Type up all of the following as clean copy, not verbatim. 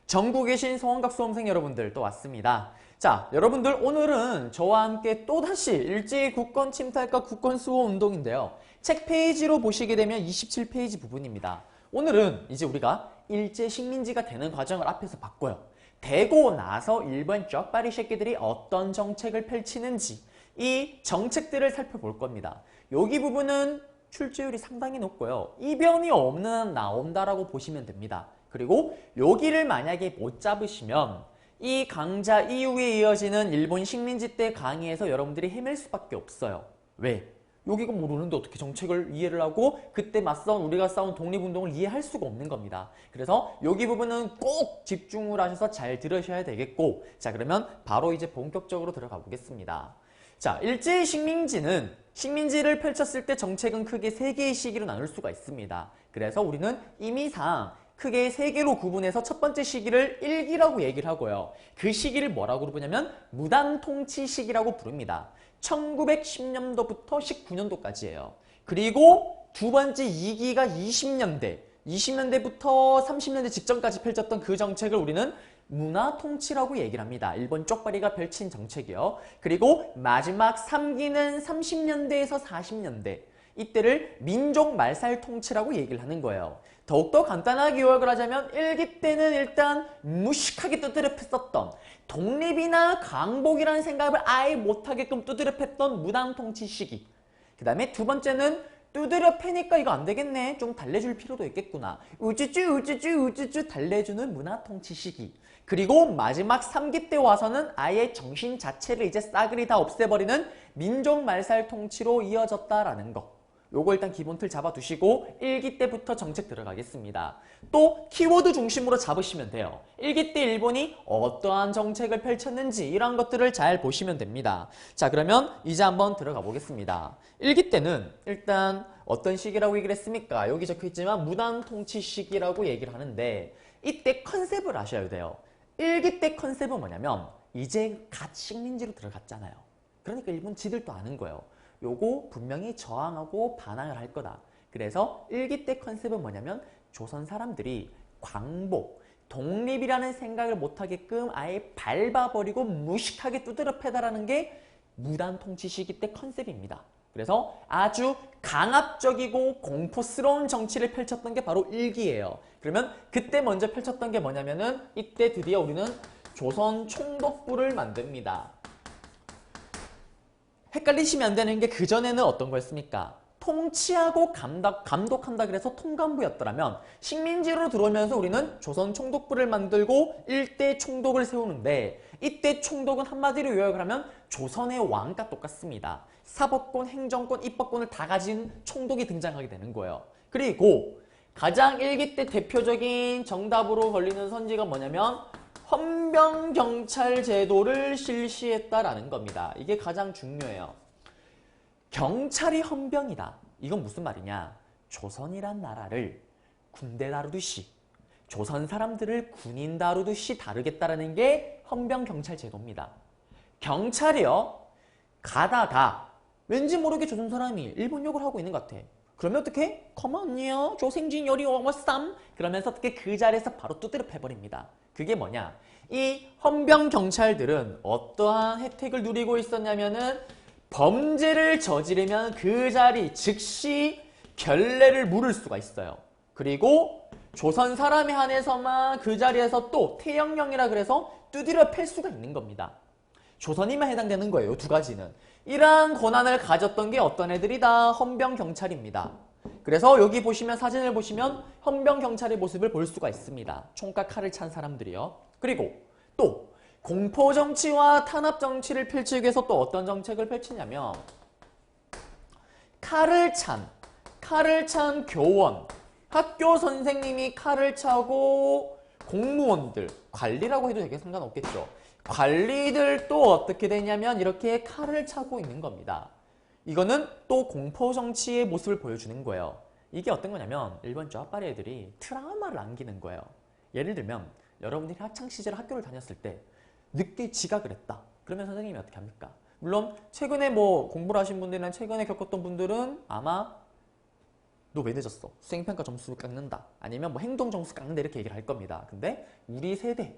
전국에 계신 서원각 수험생 여러분들 또 왔습니다. 자, 여러분들 오늘은 저와 함께 또다시 일제히 국권 침탈과 국권 수호 운동인데요. 책 페이지로 보시게 되면 27페이지 부분입니다. 오늘은 이제 우리가 일제 식민지가 되는 과정을 앞에서 봤고요. 되고 나서 일본 쪽발이 새끼들이 어떤 정책을 펼치는지 이 정책들을 살펴볼 겁니다. 여기 부분은 출제율이 상당히 높고요. 이변이 없는 한 나온다라고 보시면 됩니다. 그리고 여기를 만약에 못 잡으시면 이 강자 이후에 이어지는 일본 식민지 때 강의에서 여러분들이 헤맬 수밖에 없어요. 왜? 여기가 모르는데 어떻게 정책을 이해를 하고 그때 맞선 우리가 싸운 독립운동을 이해할 수가 없는 겁니다. 그래서 여기 부분은 꼭 집중을 하셔서 잘 들으셔야 되겠고, 자, 그러면 바로 이제 본격적으로 들어가 보겠습니다. 자, 일제히 식민지는 식민지를 펼쳤을 때 정책은 크게 세 개의 시기로 나눌 수가 있습니다. 그래서 우리는 임의상 크게 세 개로 구분해서 첫 번째 시기를 1기라고 얘기를 하고요. 그 시기를 뭐라고 부르냐면 무단통치 시기라고 부릅니다. 1910년도부터 19년도까지예요. 그리고 두 번째 2기가 20년대부터 30년대 직전까지 펼쳤던 그 정책을 우리는 문화통치라고 얘기를 합니다. 일본 쪽발이가 펼친 정책이요. 그리고 마지막 3기는 30년대에서 40년대. 이때를 민족말살통치라고 얘기를 하는 거예요. 더욱더 간단하게 요약을 하자면 1기 때는 일단 무식하게 두드려 팼었던 독립이나 강복이라는 생각을 아예 못하게끔 두드려 팼던 무당통치 시기. 그 다음에 두 번째는 두드려 패니까 이거 안 되겠네. 좀 달래줄 필요도 있겠구나. 우쭈쭈 달래주는 문화통치 시기. 그리고 마지막 3기 때 와서는 아예 정신 자체를 이제 싸그리 다 없애버리는 민족말살통치로 이어졌다라는 거. 요거 일단 기본 틀 잡아두시고 1기 때부터 정책 들어가겠습니다. 또 키워드 중심으로 잡으시면 돼요. 1기 때 일본이 어떠한 정책을 펼쳤는지 이런 것들을 잘 보시면 됩니다. 자, 그러면 이제 한번 들어가 보겠습니다. 1기 때는 일단 어떤 시기라고 얘기를 했습니까? 여기 적혀있지만 무단통치 시기라고 얘기를 하는데 이때 컨셉을 아셔야 돼요. 1기 때 컨셉은 뭐냐면 이제 갓 식민지로 들어갔잖아요. 그러니까 일본 지들도 아는 거예요. 요거 분명히 저항하고 반항을 할 거다. 그래서 1기 때 컨셉은 뭐냐면 조선 사람들이 광복, 독립이라는 생각을 못하게끔 아예 밟아버리고 무식하게 두드려 패다라는 게 무단통치 시기 때 컨셉입니다. 그래서 아주 강압적이고 공포스러운 정치를 펼쳤던 게 바로 1기예요. 그러면 그때 먼저 펼쳤던 게 뭐냐면은 이때 드디어 우리는 조선 총독부를 만듭니다. 헷갈리시면 안 되는 게 그전에는 어떤 거였습니까? 통치하고 감독한다 그래서 통감부였더라면 식민지로 들어오면서 우리는 조선 총독부를 만들고 일대 총독을 세우는데 이때 총독은 한마디로 요약을 하면 조선의 왕과 똑같습니다. 사법권, 행정권, 입법권을 다 가진 총독이 등장하게 되는 거예요. 그리고 가장 1기 때 대표적인 정답으로 걸리는 선지가 뭐냐면 헌병경찰 제도를 실시했다라는 겁니다. 이게 가장 중요해요. 경찰이 헌병이다. 이건 무슨 말이냐? 조선이란 나라를 군대 다루듯이 조선 사람들을 군인 다루듯이 다루겠다라는 게 헌병경찰 제도입니다. 경찰이요. 가다가 왠지 모르게 조선 사람이 일본 욕을 하고 있는 것 같아. 그러면 어떻게? 가만히요. 조생진 요리 오머쌈 그러면서 어떻게 그 자리에서 바로 두드려 패버립니다. 그게 뭐냐? 이 헌병 경찰들은 어떠한 혜택을 누리고 있었냐면은 범죄를 저지르면 그 자리 즉시 결례를 물을 수가 있어요. 그리고 조선 사람에 한해서만 그 자리에서 또 태형령이라 그래서 두드려 팰 수가 있는 겁니다. 조선이만 해당되는 거예요. 두 가지는. 이러한 권한을 가졌던 게 어떤 애들이다? 헌병 경찰입니다. 그래서 여기 보시면 사진을 보시면 헌병 경찰의 모습을 볼 수가 있습니다. 총과 칼을 찬 사람들이요. 그리고 또 공포정치와 탄압정치를 펼치기 위해서 또 어떤 정책을 펼치냐면 칼을 찬 교원, 학교 선생님이 칼을 차고 공무원들, 관리라고 해도 되게 상관없겠죠. 관리들도 어떻게 되냐면 이렇게 칼을 차고 있는 겁니다. 이거는 또 공포정치의 모습을 보여주는 거예요. 이게 어떤 거냐면 일본 좌빨이 애들이 트라우마를 남기는 거예요. 예를 들면 여러분들이 학창시절 학교를 다녔을 때 늦게 지각을 했다. 그러면 선생님이 어떻게 합니까? 물론 최근에 뭐 공부를 하신 분들이나 최근에 겪었던 분들은 아마 너 왜 늦었어? 수행평가 점수 깎는다. 아니면 뭐 행동 점수 깎는다 이렇게 얘기를 할 겁니다. 근데 우리 세대,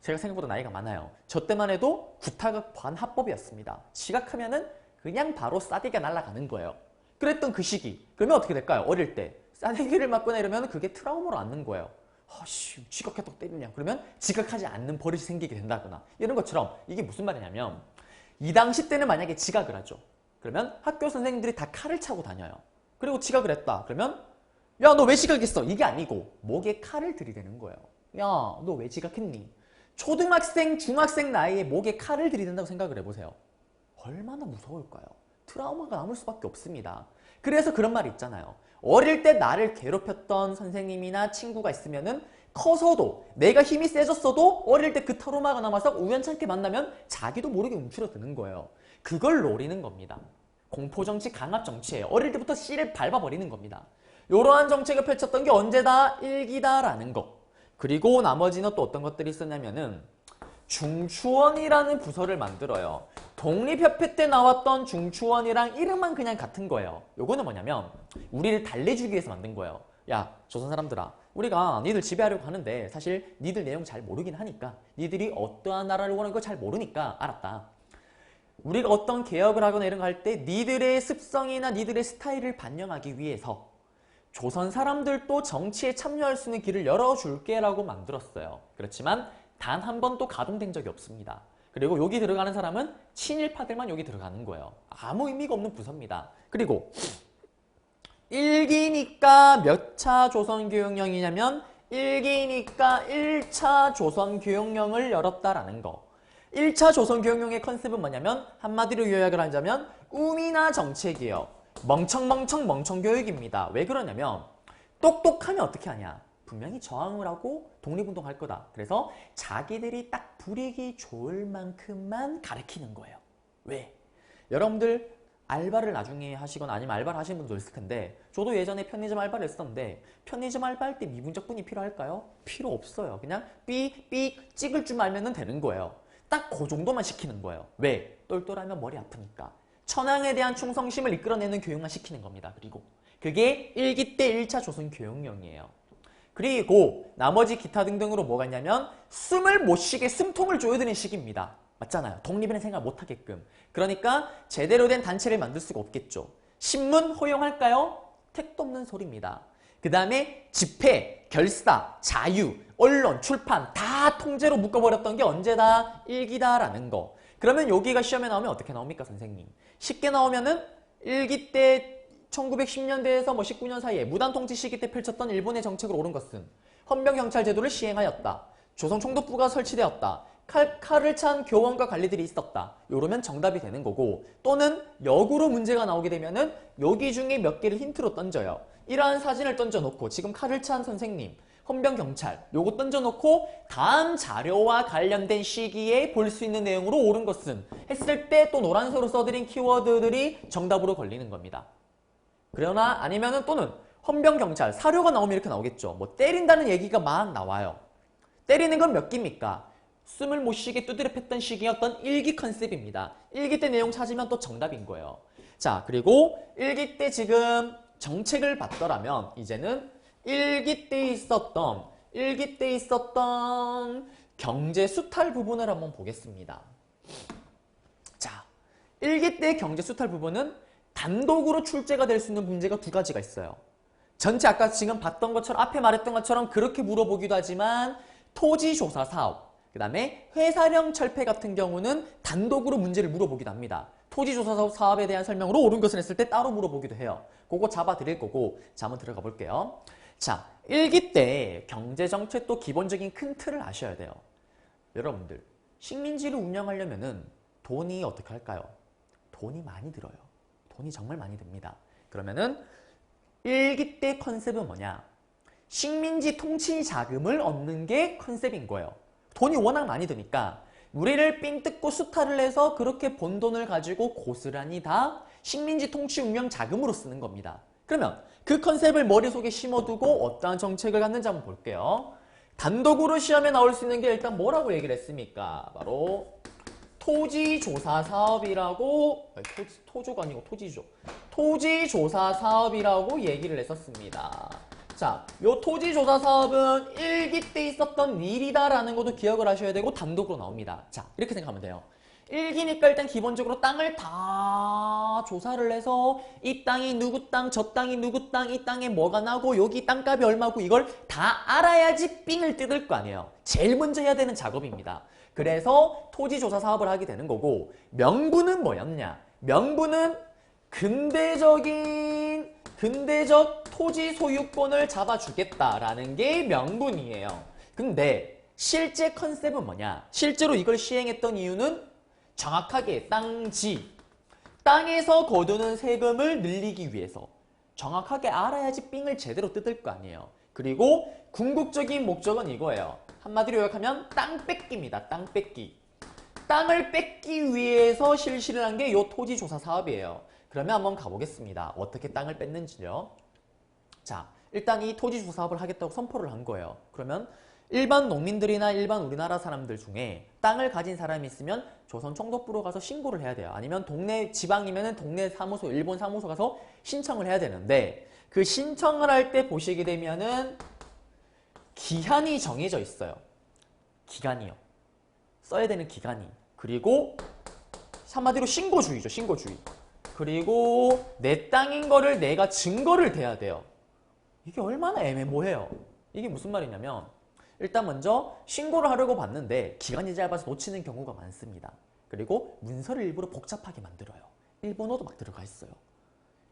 제가 생각보다 나이가 많아요. 저 때만 해도 구타가 반합법이었습니다. 지각하면은 그냥 바로 싸대기가 날아가는 거예요. 그랬던 그 시기. 그러면 어떻게 될까요? 어릴 때 싸대기를 맞거나 이러면 그게 트라우마로 앉는 거예요. 아씨, 지각했다고 때리냐? 그러면 지각하지 않는 버릇이 생기게 된다거나 이런 것처럼 이게 무슨 말이냐면 이 당시 때는 만약에 지각을 하죠. 그러면 학교 선생님들이 다 칼을 차고 다녀요. 그리고 지각을 했다. 그러면 야, 너 왜 지각했어? 이게 아니고 목에 칼을 들이대는 거예요. 야, 너 왜 지각했니? 초등학생, 중학생 나이에 목에 칼을 들이댄다고 생각을 해보세요. 얼마나 무서울까요? 트라우마가 남을 수밖에 없습니다. 그래서 그런 말이 있잖아요. 어릴 때 나를 괴롭혔던 선생님이나 친구가 있으면은 커서도 내가 힘이 세졌어도 어릴 때 그 트라우마가 남아서 우연찮게 만나면 자기도 모르게 움츠러드는 거예요. 그걸 노리는 겁니다. 공포정치, 강압정치예요. 어릴 때부터 씨를 밟아버리는 겁니다. 이러한 정책을 펼쳤던 게 언제다? 일기다라는 거. 그리고 나머지는 또 어떤 것들이 있었냐면은 중추원이라는 부서를 만들어요. 독립협회 때 나왔던 중추원이랑 이름만 그냥 같은 거예요. 요거는 뭐냐면 우리를 달래주기 위해서 만든 거예요. 야, 조선 사람들아, 우리가 니들 지배하려고 하는데 사실 니들 내용 잘 모르긴 하니까 니들이 어떠한 나라를 원하는 거 잘 모르니까 알았다. 우리가 어떤 개혁을 하거나 이런 거 할 때 니들의 습성이나 니들의 스타일을 반영하기 위해서 조선 사람들도 정치에 참여할 수 있는 길을 열어줄게 라고 만들었어요. 그렇지만 단 한 번도 가동된 적이 없습니다. 그리고 여기 들어가는 사람은 친일파들만 여기 들어가는 거예요. 아무 의미가 없는 부서입니다. 그리고 1기니까 몇 차 조선교육령이냐면 1기니까 1차 조선교육령을 열었다라는 거. 1차 조선교육령의 컨셉은 뭐냐면 한마디로 요약을 하자면 우미나 정책이에요. 멍청 교육입니다. 왜 그러냐면 똑똑하면 어떻게 하냐. 분명히 저항을 하고 독립운동할 거다. 그래서 자기들이 딱 부리기 좋을 만큼만 가르치는 거예요. 왜? 여러분들 알바를 나중에 하시거나 아니면 알바를 하시는 분도 있을 텐데 저도 예전에 편의점 알바를 했었는데 편의점 알바할 때 미분적분이 필요할까요? 필요 없어요. 그냥 삑삑 찍을 줄 알면 되는 거예요. 딱 그 정도만 시키는 거예요. 왜? 똘똘하면 머리 아프니까. 천황에 대한 충성심을 이끌어내는 교육만 시키는 겁니다. 그리고 그게 1기 때 1차 조선교육령이에요. 그리고 나머지 기타 등등으로 뭐가 있냐면 숨을 못 쉬게 숨통을 조여드는 시기입니다. 맞잖아요. 독립이라는 생각 못하게끔. 그러니까 제대로 된 단체를 만들 수가 없겠죠. 신문 허용할까요? 택도 없는 소리입니다. 그 다음에 집회, 결사, 자유, 언론, 출판 다 통제로 묶어버렸던 게 언제다? 1기다라는 거. 그러면 여기가 시험에 나오면 어떻게 나옵니까, 선생님? 쉽게 나오면은 1기 때 1910년대에서 19년 사이에 무단통치 시기 때 펼쳤던 일본의 정책을 옳은 것은 헌병경찰 제도를 시행하였다. 조선총독부가 설치되었다. 칼을 찬 교원과 관리들이 있었다. 이러면 정답이 되는 거고 또는 역으로 문제가 나오게 되면은 여기 중에 몇 개를 힌트로 던져요. 이러한 사진을 던져놓고 지금 칼을 찬 선생님, 헌병경찰 요거 던져놓고 다음 자료와 관련된 시기에 볼 수 있는 내용으로 옳은 것은 했을 때 또 노란색으로 써드린 키워드들이 정답으로 걸리는 겁니다. 그러나 아니면은 또는 헌병경찰 사료가 나오면 이렇게 나오겠죠. 뭐 때린다는 얘기가 막 나와요. 때리는 건 몇 기입니까? 숨을 못 쉬게 두드려 팼던 시기였던 1기 컨셉입니다. 1기 때 내용 찾으면 또 정답인 거예요. 자, 그리고 1기 때 지금 정책을 봤더라면 이제는 1기 때 있었던 경제 수탈 부분을 한번 보겠습니다. 자, 1기 때 경제 수탈 부분은 단독으로 출제가 될 수 있는 문제가 두 가지가 있어요. 전체 아까 지금 봤던 것처럼 앞에 말했던 것처럼 그렇게 물어보기도 하지만 토지조사 사업, 그 다음에 회사령 철폐 같은 경우는 단독으로 문제를 물어보기도 합니다. 토지조사 사업에 대한 설명으로 옳은 것을 했을 때 따로 물어보기도 해요. 그거 잡아드릴 거고 자, 한번 들어가 볼게요. 자, 1기 때 경제정책 또 기본적인 큰 틀을 아셔야 돼요. 여러분들 식민지를 운영하려면은 돈이 어떻게 할까요? 돈이 많이 들어요. 돈이 정말 많이 듭니다. 그러면은 1기 때 컨셉은 뭐냐? 식민지 통치 자금을 얻는 게 컨셉인 거예요. 돈이 워낙 많이 드니까 우리를 삥 뜯고 수탈을 해서 그렇게 번 돈을 가지고 고스란히 다 식민지 통치 운영 자금으로 쓰는 겁니다. 그러면 그 컨셉을 머릿속에 심어두고 어떠한 정책을 갖는지 한번 볼게요. 단독으로 시험에 나올 수 있는 게 일단 뭐라고 얘기를 했습니까? 바로 토지조사 사업이라고, 토조가 아니고 토지조. 토지조사 사업이라고 얘기를 했었습니다. 자, 요 토지조사 사업은 일기 때 있었던 일이다라는 것도 기억을 하셔야 되고 단독으로 나옵니다. 자, 이렇게 생각하면 돼요. 일기니까 일단 기본적으로 땅을 다 조사를 해서 이 땅이 누구 땅, 저 땅이 누구 땅, 이 땅에 뭐가 나고 여기 땅값이 얼마고 이걸 다 알아야지 삥을 뜯을 거 아니에요. 제일 먼저 해야 되는 작업입니다. 그래서 토지조사 사업을 하게 되는 거고, 명분은 뭐였냐? 명분은 근대적 토지 소유권을 잡아주겠다라는 게 명분이에요. 근데 실제 컨셉은 뭐냐? 실제로 이걸 시행했던 이유는 정확하게 땅에서 거두는 세금을 늘리기 위해서 정확하게 알아야지 삥을 제대로 뜯을 거 아니에요. 그리고 궁극적인 목적은 이거예요. 한마디로 요약하면 땅 뺏기입니다. 땅 뺏기. 땅을 뺏기 위해서 실시를 한 게 이 토지조사 사업이에요. 그러면 한번 가보겠습니다. 어떻게 땅을 뺐는지요. 자, 일단 이 토지조사 사업을 하겠다고 선포를 한 거예요. 그러면 일반 농민들이나 일반 우리나라 사람들 중에 땅을 가진 사람이 있으면 조선 총독부로 가서 신고를 해야 돼요. 아니면 동네 지방이면은 동네 사무소, 일본 사무소 가서 신청을 해야 되는데, 그 신청을 할 때 보시게 되면은 기한이 정해져 있어요. 기간이요. 써야 되는 기간이. 그리고 한마디로 신고주의죠. 신고주의. 그리고 내 땅인 거를 내가 증거를 대야 돼요. 이게 얼마나 애매모호해요. 이게 무슨 말이냐면, 일단 먼저 신고를 하려고 봤는데 기간이 짧아서 놓치는 경우가 많습니다. 그리고 문서를 일부러 복잡하게 만들어요. 일본어도 막 들어가 있어요.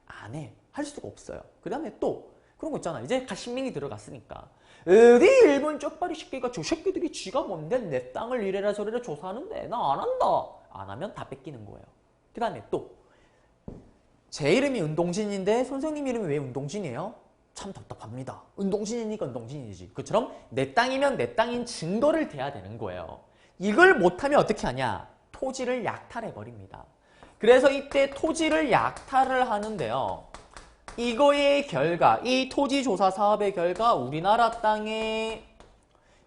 안 해. 할 수가 없어요. 그 다음에 또 그런 거 있잖아. 이제 신민이 들어갔으니까 어디 일본 쪽발이 새끼가 저 새끼들이 쥐가 뭔데 내 땅을 이래라 저래라 조사하는데 나 안 한다. 안 하면 다 뺏기는 거예요. 그 다음에 또 제 이름이 은동진인데 선생님 이름이 왜 은동진이에요? 참 답답합니다. 은동진이니까 은동진이지. 그처럼 내 땅이면 내 땅인 증거를 대야 되는 거예요. 이걸 못하면 어떻게 하냐? 토지를 약탈해버립니다. 그래서 이때 토지를 약탈을 하는데요. 이거의 결과, 이 토지조사 사업의 결과 우리나라 땅의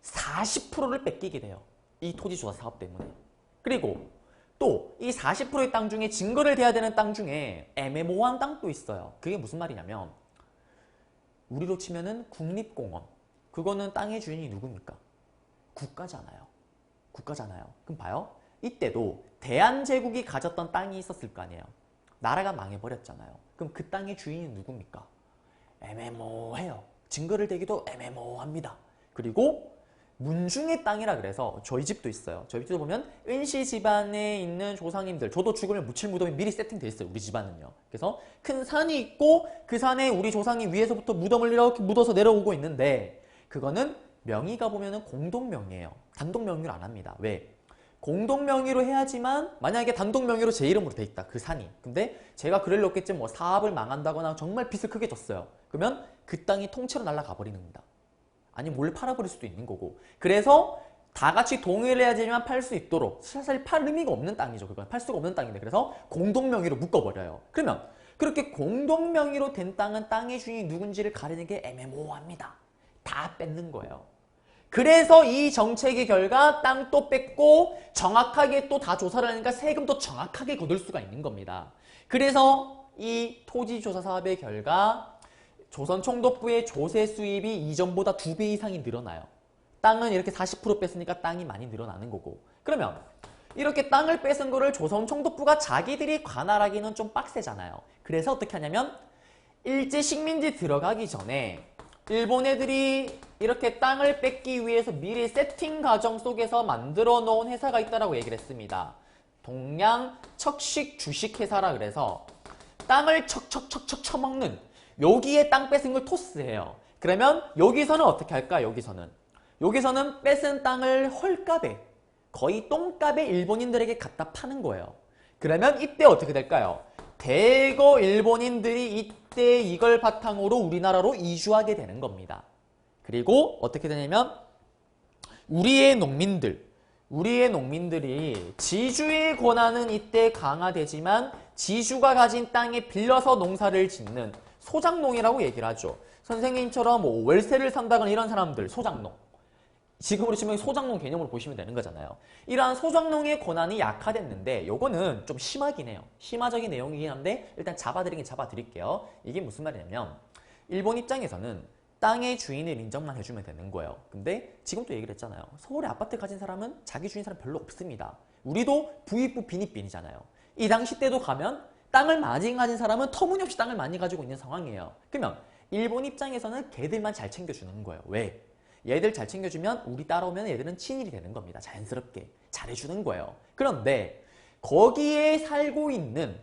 40%를 뺏기게 돼요. 이 토지조사 사업 때문에. 그리고 또 이 40%의 땅 중에 증거를 대야 되는 땅 중에 애매모호한 땅도 있어요. 그게 무슨 말이냐면 우리로 치면은 국립공원. 그거는 땅의 주인이 누굽니까? 국가잖아요. 국가잖아요. 그럼 봐요. 이때도 대한제국이 가졌던 땅이 있었을 거 아니에요. 나라가 망해버렸잖아요. 그럼 그 땅의 주인이 누굽니까? 애매모호해요. 증거를 대기도 애매모호합니다. 그리고 문중의 땅이라 그래서 저희 집도 있어요. 저희 집도 보면 은씨 집안에 있는 조상님들, 저도 죽으면 묻힐 무덤이 미리 세팅돼 있어요. 우리 집안은요. 그래서 큰 산이 있고 그 산에 우리 조상이 위에서부터 무덤을 이렇게 묻어서 내려오고 있는데, 그거는 명의가 보면은 공동명의예요. 단독명의로 안 합니다. 왜? 공동명의로 해야지만, 만약에 단독명의로 제 이름으로 돼 있다. 그 산이. 근데 제가 그럴 리 없겠지, 뭐 사업을 망한다거나 정말 빚을 크게 졌어요. 그러면 그 땅이 통째로 날아가 버리는 겁니다. 아니면 몰래 팔아버릴 수도 있는 거고. 그래서 다 같이 동의를 해야지만 팔 수 있도록, 사실 팔 의미가 없는 땅이죠. 그건 팔 수가 없는 땅인데, 그래서 공동명의로 묶어버려요. 그러면 그렇게 공동명의로 된 땅은 땅의 주인이 누군지를 가리는 게 애매모호합니다. 다 뺏는 거예요. 그래서 이 정책의 결과 땅도 뺏고 정확하게 또 다 조사를 하니까 세금도 정확하게 거둘 수가 있는 겁니다. 그래서 이 토지조사 사업의 결과 조선 총독부의 조세 수입이 이전보다 2배 이상이 늘어나요. 땅은 이렇게 40% 뺐으니까 땅이 많이 늘어나는 거고. 그러면 이렇게 땅을 뺏은 거를 조선 총독부가 자기들이 관할하기는 좀 빡세잖아요. 그래서 어떻게 하냐면 일제 식민지 들어가기 전에 일본 애들이 이렇게 땅을 뺏기 위해서 미리 세팅 과정 속에서 만들어 놓은 회사가 있다라고 얘기를 했습니다. 동양 척식 주식회사라 그래서 땅을 척척척척 쳐먹는, 여기에 땅 뺏은 걸 토스해요. 그러면 여기서는 어떻게 할까? 여기서는 뺏은 땅을 헐값에, 거의 똥값에 일본인들에게 갖다 파는 거예요. 그러면 이때 어떻게 될까요? 대거 일본인들이 이때 이걸 바탕으로 우리나라로 이주하게 되는 겁니다. 그리고 어떻게 되냐면 우리의 농민들이 지주의 권한은 이때 강화되지만 지주가 가진 땅에 빌려서 농사를 짓는 소작농이라고 얘기를 하죠. 선생님처럼 뭐 월세를 산다거나 이런 사람들, 소작농. 지금으로 치면 소장농 개념으로 보시면 되는 거잖아요. 이러한 소장농의 권한이 약화됐는데 요거는 좀 심하긴 해요. 심화적인 내용이긴 한데 일단 잡아드리긴 잡아드릴게요. 이게 무슨 말이냐면 일본 입장에서는 땅의 주인을 인정만 해주면 되는 거예요. 근데 지금 또 얘기를 했잖아요. 서울에 아파트 가진 사람은 자기 주인 사람 별로 없습니다. 우리도 부익부 빈익빈이잖아요. 이 당시 때도 가면 땅을 많이 가진 사람은 터무니없이 땅을 많이 가지고 있는 상황이에요. 그러면 일본 입장에서는 걔들만 잘 챙겨주는 거예요. 왜? 얘들 잘 챙겨주면 우리 따라오면 얘들은 친일이 되는 겁니다. 자연스럽게 잘해주는 거예요. 그런데 거기에 살고 있는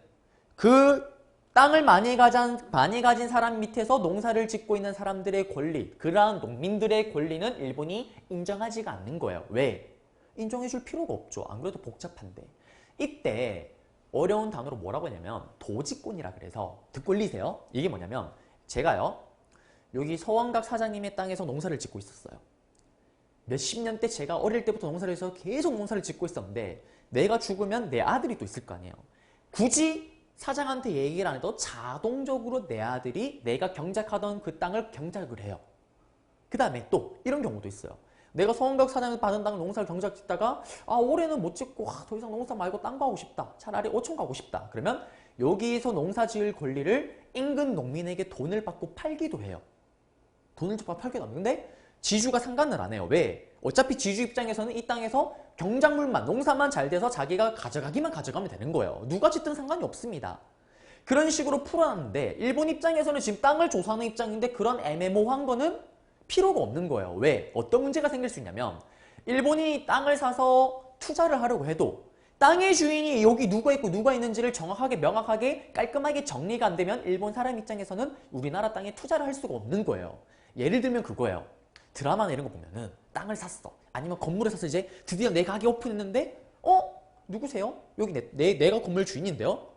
그 땅을 많이 가진 사람 밑에서 농사를 짓고 있는 사람들의 권리, 그러한 농민들의 권리는 일본이 인정하지가 않는 거예요. 왜? 인정해줄 필요가 없죠. 안 그래도 복잡한데. 이때 어려운 단어로 뭐라고 하냐면 도지권이라 그래서 듣고 올리세요. 이게 뭐냐면 제가요. 여기 서원각 사장님의 땅에서 농사를 짓고 있었어요. 몇십 년 때 제가 어릴 때부터 농사를 해서 계속 농사를 짓고 있었는데 내가 죽으면 내 아들이 또 있을 거 아니에요. 굳이 사장한테 얘기를 안 해도 자동적으로 내 아들이 내가 경작하던 그 땅을 경작을 해요. 그 다음에 또 이런 경우도 있어요. 내가 서원각 사장에서 받은 땅 농사를 경작 짓다가 올해는 못 짓고 더 이상 농사 말고 딴 거 하고 싶다. 차라리 어촌 가고 싶다. 그러면 여기에서 농사 지을 권리를 인근 농민에게 돈을 받고 팔기도 해요. 돈을 받고 팔기도 합니다. 근데 지주가 상관을 안 해요. 왜? 어차피 지주 입장에서는 이 땅에서 경작물만, 농사만 잘 돼서 자기가 가져가기만 가져가면 되는 거예요. 누가 짓든 상관이 없습니다. 그런 식으로 풀어놨는데 일본 입장에서는 지금 땅을 조사하는 입장인데 그런 애매모호한 거는 필요가 없는 거예요. 왜? 어떤 문제가 생길 수 있냐면 일본이 땅을 사서 투자를 하려고 해도 땅의 주인이 여기 누가 있고 누가 있는지를 정확하게 명확하게 깔끔하게 정리가 안 되면 일본 사람 입장에서는 우리나라 땅에 투자를 할 수가 없는 거예요. 예를 들면 그거예요. 드라마나 이런 거 보면은 땅을 샀어. 아니면 건물을 사서 이제 드디어 내 가게 오픈했는데 누구세요? 여기 내가 건물 주인인데요?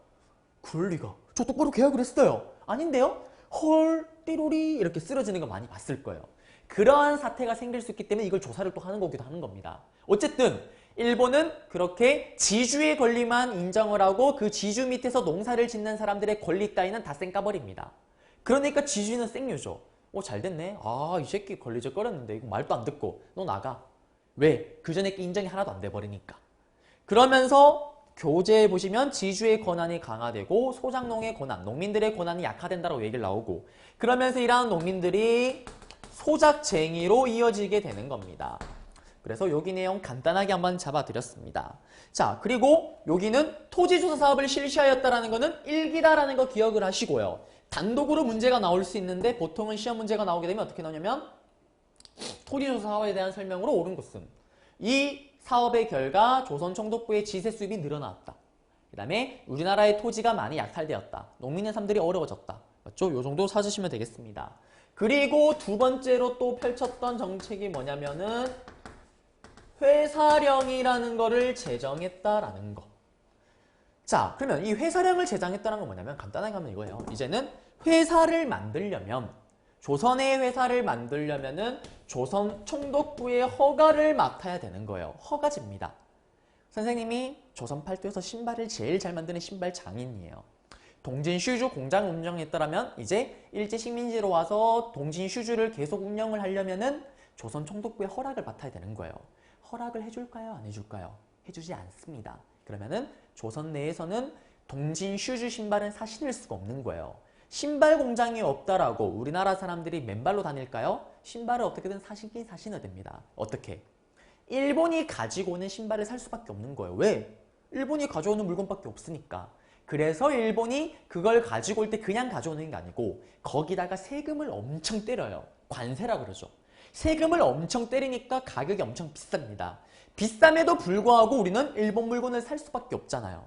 그럴 리가. 저 똑바로 계약을 했어요. 아닌데요? 헐 띠로리 이렇게 쓰러지는 거 많이 봤을 거예요. 그러한 사태가 생길 수 있기 때문에 이걸 조사를 또 하는 거기도 하는 겁니다. 어쨌든 일본은 그렇게 지주의 권리만 인정을 하고 그 지주 밑에서 농사를 짓는 사람들의 권리 따위는 다 쌩까버립니다. 그러니까 지주는 생류죠. 잘 됐네. 이 새끼 걸리적거렸는데 이거 말도 안 듣고 너 나가. 왜? 그 전에 인정이 하나도 안 돼버리니까. 그러면서 교재에 보시면 지주의 권한이 강화되고 소작농의 권한, 농민들의 권한이 약화된다고 얘기를 나오고 그러면서 이러한 농민들이 소작쟁이로 이어지게 되는 겁니다. 그래서 여기 내용 간단하게 한번 잡아드렸습니다. 자, 그리고 여기는 토지조사 사업을 실시하였다라는 것은 일기다라는 거 기억을 하시고요. 단독으로 문제가 나올 수 있는데 보통은 시험 문제가 나오게 되면 어떻게 나오냐면 토지조사 사업에 대한 설명으로 옳은 것은 이 사업의 결과 조선총독부의 지세 수입이 늘어났다. 그 다음에 우리나라의 토지가 많이 약탈되었다. 농민의 삶들이 어려워졌다. 맞죠? 요 정도 찾으시면 되겠습니다. 그리고 두 번째로 또 펼쳤던 정책이 뭐냐면은 회사령이라는 거를 제정했다라는 거. 자, 그러면 이 회사령을 제정했다는 건 뭐냐면 간단하게 하면 이거예요. 이제는 회사를 만들려면 조선의 회사를 만들려면은 조선 총독부의 허가를 맡아야 되는 거예요. 허가제입니다. 선생님이 조선 팔도에서 신발을 제일 잘 만드는 신발 장인이에요. 동진 슈즈 공장 운영했더라면 이제 일제 식민지로 와서 동진 슈즈를 계속 운영을 하려면은 조선 총독부의 허락을 맡아야 되는 거예요. 허락을 해줄까요? 안 해줄까요? 해주지 않습니다. 그러면은 조선 내에서는 동진 슈즈 신발은 사 신을 수가 없는 거예요. 신발 공장이 없다라고 우리나라 사람들이 맨발로 다닐까요? 신발을 어떻게든 사신긴 사신어야 됩니다. 어떻게? 일본이 가지고 오는 신발을 살 수밖에 없는 거예요. 왜? 일본이 가져오는 물건밖에 없으니까. 그래서 일본이 그걸 가지고 올 때 그냥 가져오는 게 아니고 거기다가 세금을 엄청 때려요. 관세라 그러죠. 세금을 엄청 때리니까 가격이 엄청 비쌉니다. 비쌈에도 불구하고 우리는 일본 물건을 살 수밖에 없잖아요.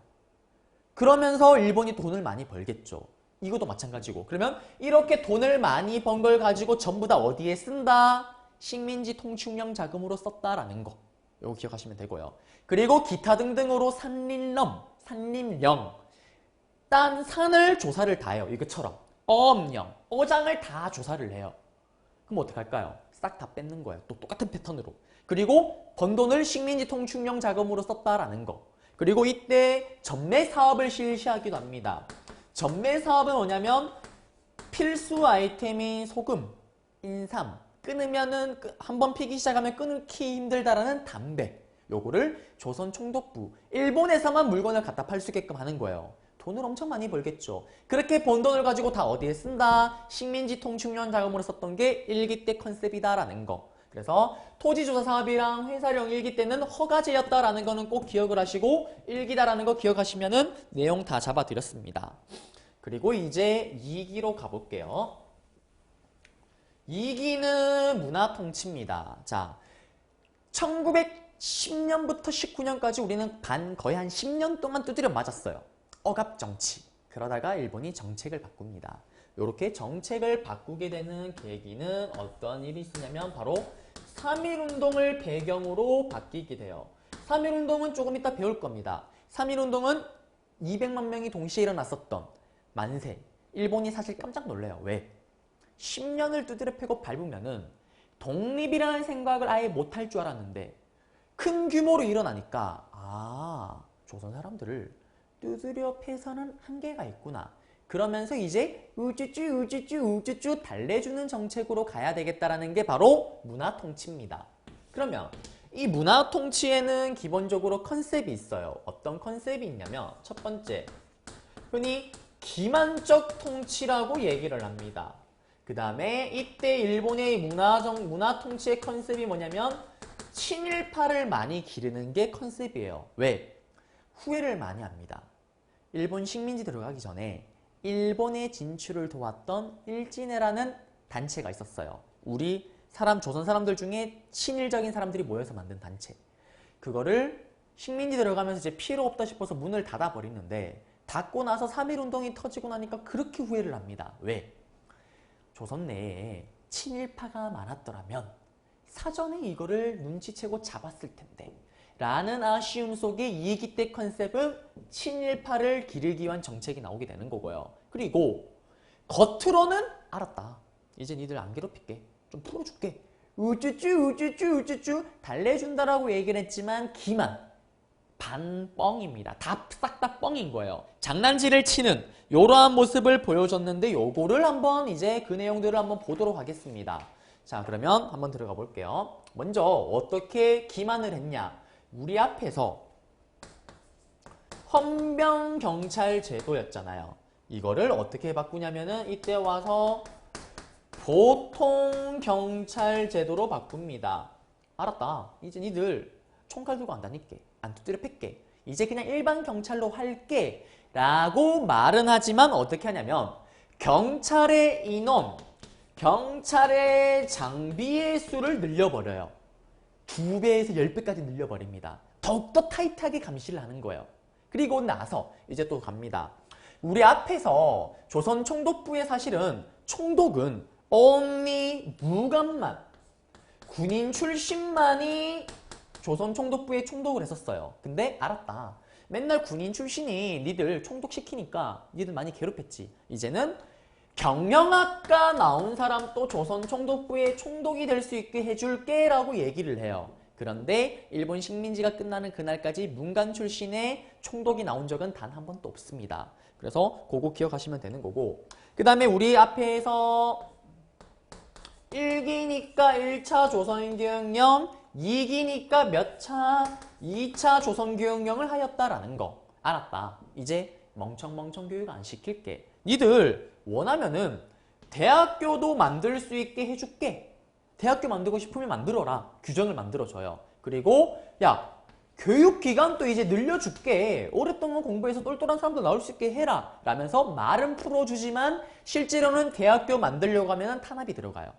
그러면서 일본이 돈을 많이 벌겠죠. 이것도 마찬가지고. 그러면 이렇게 돈을 많이 번 걸 가지고 전부 다 어디에 쓴다? 식민지 통치운영 자금으로 썼다라는 거. 이거 기억하시면 되고요. 그리고 기타 등등으로 산림령, 딴 산을 조사를 다 해요. 이것처럼. 어업령, 어장을 다 조사를 해요. 그럼 어떡할까요? 싹 다 뺏는 거예요. 또 똑같은 패턴으로. 그리고 번 돈을 식민지 통치운영 자금으로 썼다라는 거. 그리고 이때 전매 사업을 실시하기도 합니다. 전매 사업은 뭐냐면 필수 아이템인 소금, 인삼, 끊으면은 한번 피기 시작하면 끊기 힘들다라는 담배. 요거를 조선 총독부, 일본에서만 물건을 갖다 팔 수 있게끔 하는 거예요. 돈을 엄청 많이 벌겠죠. 그렇게 번 돈을 가지고 다 어디에 쓴다? 식민지 통충련 자금으로 썼던 게 일기 때 컨셉이다라는 거. 그래서 토지조사 사업이랑 회사령 일기 때는 허가제였다라는 거는 꼭 기억을 하시고 일기다라는 거 기억하시면은 내용 다 잡아드렸습니다. 그리고 이제 2기로 가볼게요. 2기는 문화통치입니다. 자, 1910년부터 19년까지 우리는 거의 한 10년 동안 두드려 맞았어요. 억압정치. 그러다가 일본이 정책을 바꿉니다. 이렇게 정책을 바꾸게 되는 계기는 어떤 일이 있었냐면 바로 3.1운동을 배경으로 바뀌게 돼요. 3.1운동은 조금 이따 배울 겁니다. 3.1운동은 200만 명이 동시에 일어났었던 만세. 일본이 사실 깜짝 놀래요. 왜? 10년을 두드려 패고 밟으면은 독립이라는 생각을 아예 못할 줄 알았는데 큰 규모로 일어나니까 조선 사람들을 두드려 패서는 한계가 있구나. 그러면서 이제 우쭈쭈 달래주는 정책으로 가야 되겠다라는 게 바로 문화통치입니다. 그러면 이 문화통치에는 기본적으로 컨셉이 있어요. 어떤 컨셉이 있냐면 첫 번째, 흔히 기만적 통치라고 얘기를 합니다. 그 다음에 이때 일본의 문화통치의 컨셉이 뭐냐면 친일파를 많이 기르는 게 컨셉이에요. 왜? 후회를 많이 합니다. 일본 식민지 들어가기 전에 일본의 진출을 도왔던 일진회라는 단체가 있었어요. 우리 조선 사람들 중에 친일적인 사람들이 모여서 만든 단체. 그거를 식민지 들어가면서 이제 필요 없다 싶어서 문을 닫아버리는데 닫고 나서 3.1운동이 터지고 나니까 그렇게 후회를 합니다. 왜? 조선 내에 친일파가 많았더라면 사전에 이거를 눈치채고 잡았을 텐데 라는 아쉬움 속에 2기 때 컨셉은 친일파를 기르기 위한 정책이 나오게 되는 거고요. 그리고 겉으로는 알았다. 이제 니들 안 괴롭힐게. 좀 풀어줄게. 우쭈쭈 달래준다라고 얘기를 했지만 기만. 반뻥입니다. 싹 다 뻥인 거예요. 장난질을 치는 이러한 모습을 보여줬는데 요거를 한번 이제 그 내용들을 한번 보도록 하겠습니다. 자, 그러면 한번 들어가 볼게요. 먼저 어떻게 기만을 했냐. 우리 앞에서 헌병경찰 제도였잖아요. 이거를 어떻게 바꾸냐면은 이때 와서 보통경찰 제도로 바꿉니다. 알았다. 이제 니들 총칼 들고 안 다닐게. 안 두드려 팰게. 이제 그냥 일반 경찰로 할게. 라고 말은 하지만 어떻게 하냐면 경찰의 인원, 경찰의 장비의 수를 늘려버려요. 2배에서 10배까지 늘려버립니다. 더욱더 타이트하게 감시를 하는 거예요. 그리고 나서 이제 또 갑니다. 우리 앞에서 조선 총독부의 사실은 총독은 only 무관만, 군인 출신만이 조선 총독부의 총독을 했었어요. 근데 알았다. 맨날 군인 출신이 니들 총독 시키니까 니들 많이 괴롭혔지. 이제는 경영학과 나온 사람도 조선 총독부의 총독이 될 수 있게 해줄게 라고 얘기를 해요. 그런데 일본 식민지가 끝나는 그날까지 문관 출신의 총독이 나온 적은 단 한 번도 없습니다. 그래서 그거 기억하시면 되는 거고, 그 다음에 우리 앞에서 1기니까 1차 조선교육령, 2기니까 몇 차? 2차 조선교육령을 하였다라는 거. 알았다. 이제 멍청멍청 교육 안 시킬게. 니들 원하면은 대학교도 만들 수 있게 해줄게. 대학교 만들고 싶으면 만들어라. 규정을 만들어줘요. 그리고 야, 교육기간도 이제 늘려줄게. 오랫동안 공부해서 똘똘한 사람도 나올 수 있게 해라. 라면서 말은 풀어주지만 실제로는 대학교 만들려고 하면 탄압이 들어가요.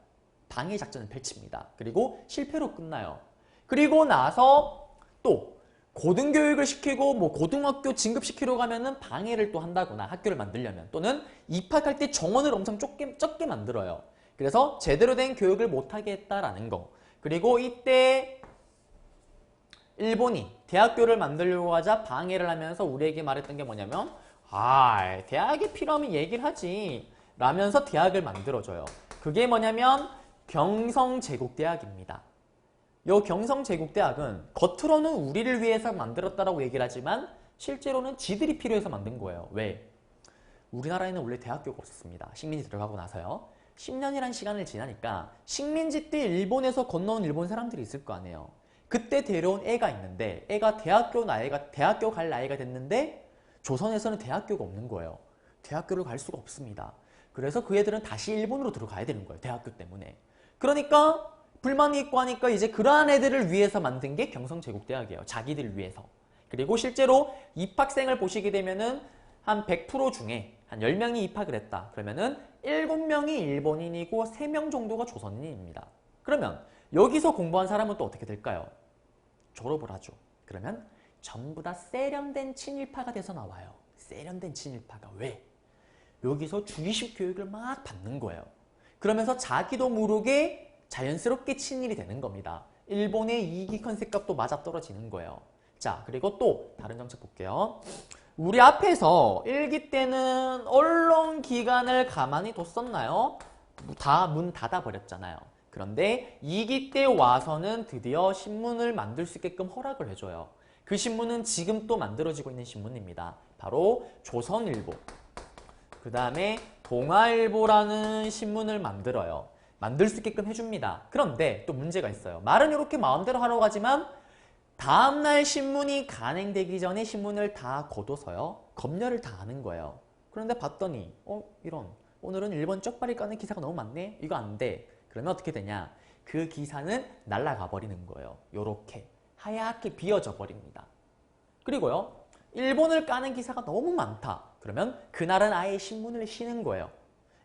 방해 작전을 펼칩니다. 그리고 실패로 끝나요. 그리고 나서 또 고등교육을 시키고 뭐 고등학교 진급시키려고 하면은 방해를 또 한다거나 학교를 만들려면, 또는 입학할 때 정원을 엄청 적게 만들어요. 그래서 제대로 된 교육을 못하게 했다라는 거. 그리고 이때 일본이 대학교를 만들려고 하자 방해를 하면서 우리에게 말했던 게 뭐냐면 대학이 필요하면 얘기를 하지 라면서 대학을 만들어줘요. 그게 뭐냐면 경성제국대학입니다. 이 경성제국대학은 겉으로는 우리를 위해서 만들었다라고 얘기를 하지만 실제로는 지들이 필요해서 만든 거예요. 왜? 우리나라에는 원래 대학교가 없었습니다. 식민지 들어가고 나서요. 10년이란 시간을 지나니까 식민지 때 일본에서 건너온 일본 사람들이 있을 거 아니에요. 그때 데려온 애가 있는데 애가 대학교 갈 나이가 됐는데 조선에서는 대학교가 없는 거예요. 대학교를 갈 수가 없습니다. 그래서 그 애들은 다시 일본으로 들어가야 되는 거예요. 대학교 때문에. 그러니까 불만이 있고 하니까 이제 그러한 애들을 위해서 만든 게 경성제국대학이에요. 자기들 위해서. 그리고 실제로 입학생을 보시게 되면은 한 100% 중에 한 10명이 입학을 했다. 그러면은 7명이 일본인이고 3명 정도가 조선인입니다. 그러면 여기서 공부한 사람은 또 어떻게 될까요? 졸업을 하죠. 그러면 전부 다 세련된 친일파가 돼서 나와요. 세련된 친일파가. 왜? 여기서 주의식 교육을 막 받는 거예요. 그러면서 자기도 모르게 자연스럽게 친일이 되는 겁니다. 일본의 이기 컨셉과 또 맞아떨어지는 거예요. 자, 그리고 또 다른 정책 볼게요. 우리 앞에서 1기 때는 언론기관을 가만히 뒀었나요? 다 문 닫아버렸잖아요. 그런데 2기 때 와서는 드디어 신문을 만들 수 있게끔 허락을 해줘요. 그 신문은 지금 또 만들어지고 있는 신문입니다. 바로 조선일보, 그 다음에 동아일보라는 신문을 만들어요. 만들 수 있게끔 해줍니다. 그런데 또 문제가 있어요. 말은 이렇게 마음대로 하려고 하지만 다음날 신문이 간행되기 전에 신문을 다 걷어서요. 검열을 다 하는 거예요. 그런데 봤더니 이런 오늘은 일본 쪽발이 까는 기사가 너무 많네? 이거 안 돼. 그러면 어떻게 되냐? 그 기사는 날아가 버리는 거예요. 요렇게 하얗게 비어져 버립니다. 그리고요. 일본을 까는 기사가 너무 많다. 그러면 그날은 아예 신문을 쉬는 거예요.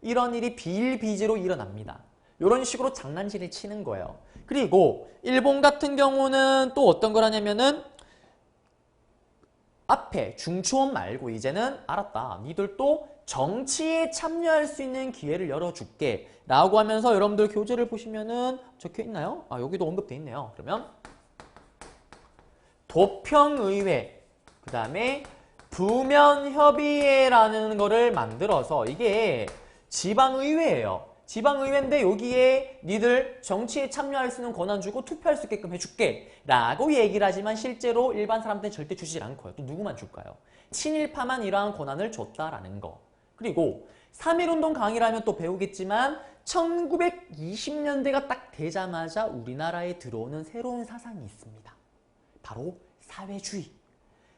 이런 일이 비일비재로 일어납니다. 이런 식으로 장난질을 치는 거예요. 그리고 일본 같은 경우는 또 어떤 걸 하냐면은 앞에 중초원 말고 이제는 알았다. 니들도 정치에 참여할 수 있는 기회를 열어줄게 라고 하면서 여러분들 교재를 보시면은 적혀 있나요? 여기도 언급돼 있네요. 그러면 도평의회, 그 다음에 부면협의회라는 거를 만들어서 이게 지방의회예요. 지방의회인데 여기에 니들 정치에 참여할 수 있는 권한 주고 투표할 수 있게끔 해줄게 라고 얘기를 하지만 실제로 일반 사람들은 절대 주질 않고요. 또 누구만 줄까요? 친일파만 이러한 권한을 줬다라는 거. 그리고 3.1운동 강의를 하면 또 배우겠지만 1920년대가 딱 되자마자 우리나라에 들어오는 새로운 사상이 있습니다. 바로 사회주의.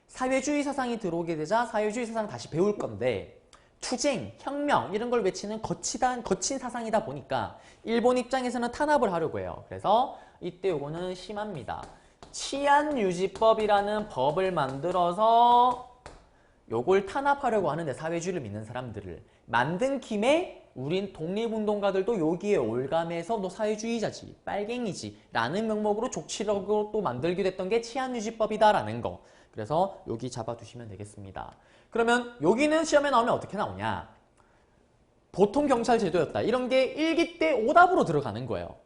사회주의 사상이 들어오게 되자 사회주의 사상 다시 배울 건데 투쟁, 혁명 이런 걸 외치는 거친 사상이다 보니까 일본 입장에서는 탄압을 하려고 해요. 그래서 이때 요거는 심합니다. 치안유지법이라는 법을 만들어서 요걸 탄압하려고 하는데 사회주의를 믿는 사람들을 만든 김에 우린 독립운동가들도 여기에 올감해서 너 사회주의자지, 빨갱이지 라는 명목으로 족치려고 또 만들게 됐던 게 치안유지법이다라는 거. 그래서 여기 잡아두시면 되겠습니다. 그러면 여기는 시험에 나오면 어떻게 나오냐? 보통 경찰 제도였다. 이런 게 1기 때 오답으로 들어가는 거예요.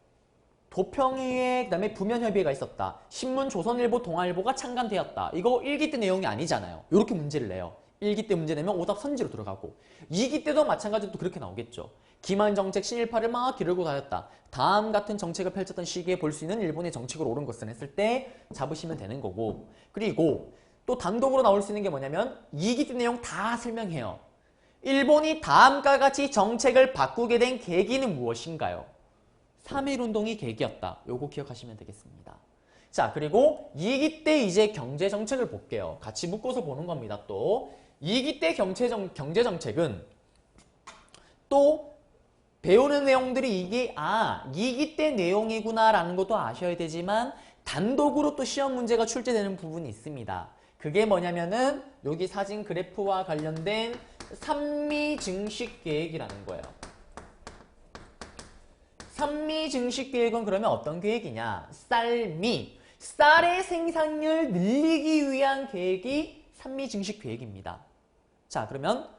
도평의회, 그 다음에 부면협의회가 있었다. 신문, 조선일보, 동아일보가 창간되었다. 이거 1기 때 내용이 아니잖아요. 이렇게 문제를 내요. 1기 때 문제 내면 오답 선지로 들어가고 2기 때도 마찬가지로 또 그렇게 나오겠죠. 기만정책, 친일파를 막 기르고 다녔다. 다음 같은 정책을 펼쳤던 시기에 볼 수 있는 일본의 정책으로 옳은 것은 했을 때 잡으시면 되는 거고 그리고 또 단독으로 나올 수 있는 게 뭐냐면 2기 때 내용 다 설명해요. 일본이 다음과 같이 정책을 바꾸게 된 계기는 무엇인가요? 3.1운동이 계기였다. 요거 기억하시면 되겠습니다. 자, 그리고 2기 때 이제 경제정책을 볼게요. 같이 묶어서 보는 겁니다. 또 2기 때 경제정책은 또 배우는 내용들이 이게 2기 때 내용이구나 라는 것도 아셔야 되지만 단독으로 또 시험 문제가 출제되는 부분이 있습니다. 그게 뭐냐면은 여기 사진 그래프와 관련된 산미증식계획이라는 거예요. 산미증식계획은 그러면 어떤 계획이냐? 쌀의 생산을 늘리기 위한 계획이 산미증식계획입니다. 자, 그러면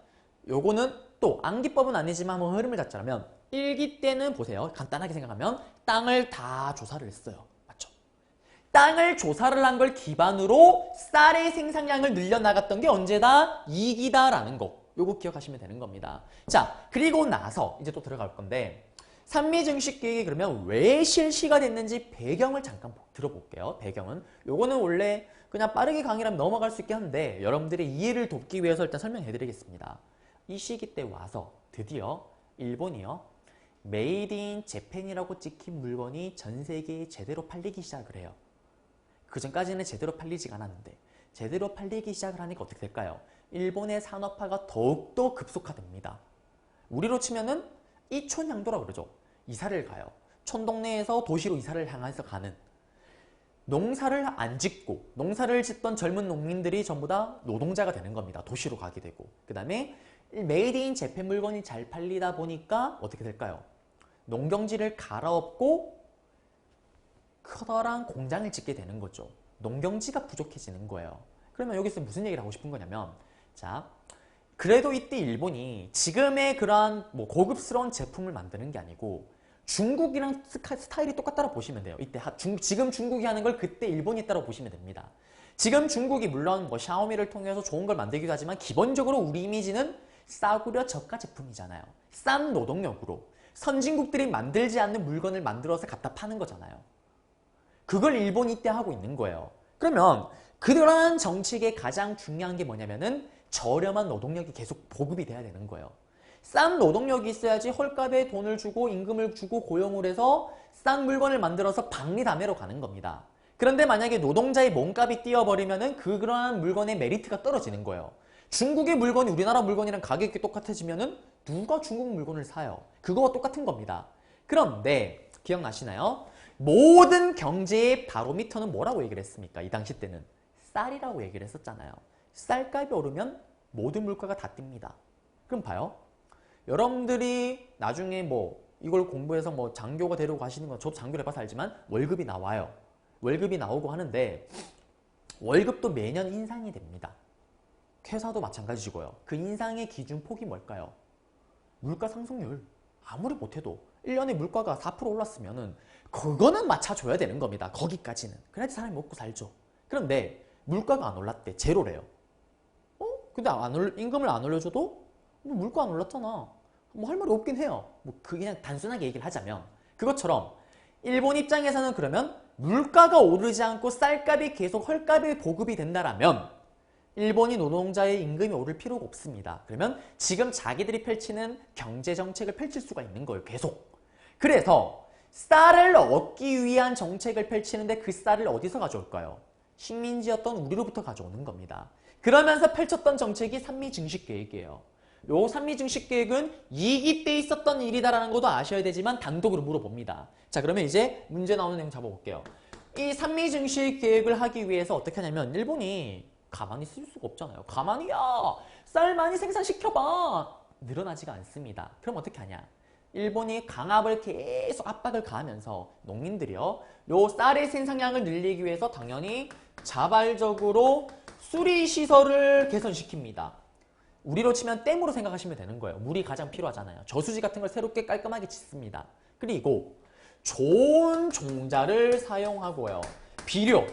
요거는 또 암기법은 아니지만 한번 흐름을 잡자면 1기 때는 보세요. 간단하게 생각하면 땅을 다 조사를 했어요. 맞죠? 땅을 조사를 한 걸 기반으로 쌀의 생산량을 늘려나갔던 게 언제다? 2기다라는 거. 요거 기억하시면 되는 겁니다. 자, 그리고 나서 이제 또 들어갈 건데 산미증식계획이 그러면 왜 실시가 됐는지 배경을 잠깐 들어볼게요. 배경은 요거는 원래 그냥 빠르게 강의를 하면 넘어갈 수 있게 하는데 여러분들의 이해를 돕기 위해서 일단 설명해 드리겠습니다. 이 시기 때 와서 드디어 일본이요 메이드 인 재팬이라고 찍힌 물건이 전 세계에 제대로 팔리기 시작을 해요. 그전까지는 제대로 팔리지가 않았는데 제대로 팔리기 시작을 하니까 어떻게 될까요? 일본의 산업화가 더욱더 급속화됩니다. 우리로 치면은 이촌양도라고 그러죠. 이사를 가요. 촌동네에서 도시로 이사를 향해서 가는, 농사를 안 짓고 농사를 짓던 젊은 농민들이 전부 다 노동자가 되는 겁니다. 도시로 가게 되고. 그 다음에 메이드 인 재팬 물건이 잘 팔리다 보니까 어떻게 될까요? 농경지를 갈아엎고 커다란 공장을 짓게 되는 거죠. 농경지가 부족해지는 거예요. 그러면 여기서 무슨 얘기를 하고 싶은 거냐면, 자, 그래도 이때 일본이 지금의 그러한 고급스러운 제품을 만드는 게 아니고 중국이랑 스타일이 똑같다고 보시면 돼요. 이때 지금 중국이 하는 걸 그때 일본이 했다고 보시면 됩니다. 지금 중국이 물론 샤오미를 통해서 좋은 걸 만들기도 하지만 기본적으로 우리 이미지는 싸구려 저가 제품이잖아요. 싼 노동력으로 선진국들이 만들지 않는 물건을 만들어서 갖다 파는 거잖아요. 그걸 일본이 이때 하고 있는 거예요. 그러면 그러한 정책의 가장 중요한 게 뭐냐면은 저렴한 노동력이 계속 보급이 돼야 되는 거예요. 싼 노동력이 있어야지 헐값에 돈을 주고 임금을 주고 고용을 해서 싼 물건을 만들어서 박리다매로 가는 겁니다. 그런데 만약에 노동자의 몸값이 뛰어버리면은 그러한 물건의 메리트가 떨어지는 거예요. 중국의 물건이 우리나라 물건이랑 가격이 똑같아지면은 누가 중국 물건을 사요? 그거와 똑같은 겁니다. 그런데 기억나시나요? 모든 경제의 바로미터는 뭐라고 얘기를 했습니까? 이 당시 때는 쌀이라고 얘기를 했었잖아요. 쌀값이 오르면 모든 물가가 다 뜁니다. 그럼 봐요. 여러분들이 나중에 이걸 공부해서 장교가 되려고 하시는 건, 저도 장교를 해봐서 알지만 월급이 나와요. 월급이 나오고 하는데 월급도 매년 인상이 됩니다. 회사도 마찬가지고요. 그 인상의 기준폭이 뭘까요? 물가 상승률. 아무리 못해도 1년에 물가가 4% 올랐으면은 그거는 맞춰줘야 되는 겁니다. 거기까지는. 그래야지 사람이 먹고 살죠. 그런데 물가가 안 올랐대. 제로래요. 근데 임금을 안 올려줘도 물가 안 올랐잖아. 할 말이 없긴 해요. 그냥 단순하게 얘기를 하자면 그것처럼 일본 입장에서는 그러면 물가가 오르지 않고 쌀값이 계속 헐값이 보급이 된다라면 일본이 노동자의 임금이 오를 필요가 없습니다. 그러면 지금 자기들이 펼치는 경제정책을 펼칠 수가 있는 거예요. 계속. 그래서 쌀을 얻기 위한 정책을 펼치는데 그 쌀을 어디서 가져올까요? 식민지였던 우리로부터 가져오는 겁니다. 그러면서 펼쳤던 정책이 삼미증식계획이에요. 요 삼미증식계획은 2기 때 있었던 일이다라는 것도 아셔야 되지만 단독으로 물어봅니다. 자, 그러면 이제 문제 나오는 내용 잡아볼게요. 이 삼미증식계획을 하기 위해서 어떻게 하냐면 일본이 가만히 쓸 수가 없잖아요. 가만히 쌀 많이 생산시켜봐. 늘어나지가 않습니다. 그럼 어떻게 하냐? 일본이 강압을 계속 압박을 가하면서 농민들이요. 요 쌀의 생산량을 늘리기 위해서 당연히 자발적으로 수리시설을 개선시킵니다. 우리로 치면 댐으로 생각하시면 되는 거예요. 물이 가장 필요하잖아요. 저수지 같은 걸 새롭게 깔끔하게 짓습니다. 그리고 좋은 종자를 사용하고요. 비료,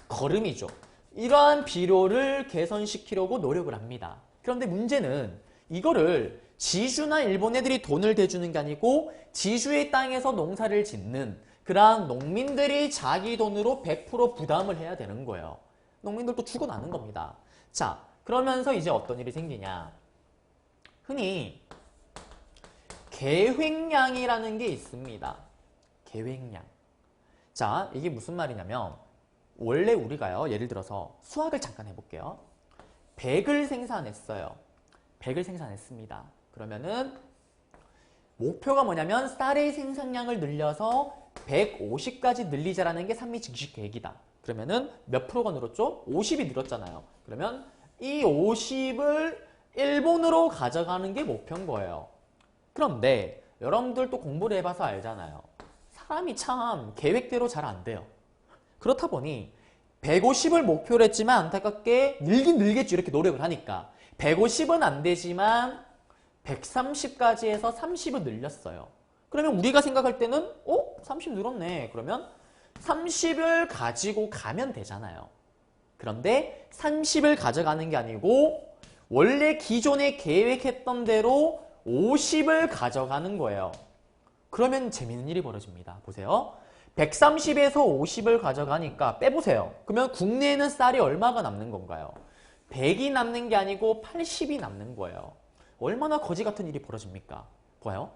거름이죠. 이러한 비료를 개선시키려고 노력을 합니다. 그런데 문제는 이거를 지주나 일본 애들이 돈을 대주는 게 아니고 지주의 땅에서 농사를 짓는 그러한 농민들이 자기 돈으로 100% 부담을 해야 되는 거예요. 농민들도 죽어나는 겁니다. 자, 그러면서 이제 어떤 일이 생기냐. 흔히 계획량이라는 게 있습니다. 계획량. 자, 이게 무슨 말이냐면 원래 우리가요. 예를 들어서 수학을 잠깐 해볼게요. 100을 생산했어요. 100을 생산했습니다. 그러면은 목표가 뭐냐면 쌀의 생산량을 늘려서 150까지 늘리자라는 게 삼미증식계획이다. 그러면은 몇 프로가 늘었죠? 50이 늘었잖아요. 그러면 이 50을 일본으로 가져가는 게 목표인 거예요. 그런데 여러분들도 공부를 해봐서 알잖아요. 사람이 참 계획대로 잘 안 돼요. 그렇다 보니 150을 목표로 했지만 안타깝게 늘긴 늘겠죠. 이렇게 노력을 하니까 150은 안 되지만 130까지 해서 30을 늘렸어요. 그러면 우리가 생각할 때는 30 늘었네. 그러면 30을 가지고 가면 되잖아요. 그런데 30을 가져가는 게 아니고 원래 기존에 계획했던 대로 50을 가져가는 거예요. 그러면 재밌는 일이 벌어집니다. 보세요. 130에서 50을 가져가니까 빼보세요. 그러면 국내에는 쌀이 얼마가 남는 건가요? 100이 남는 게 아니고 80이 남는 거예요. 얼마나 거지 같은 일이 벌어집니까? 봐요.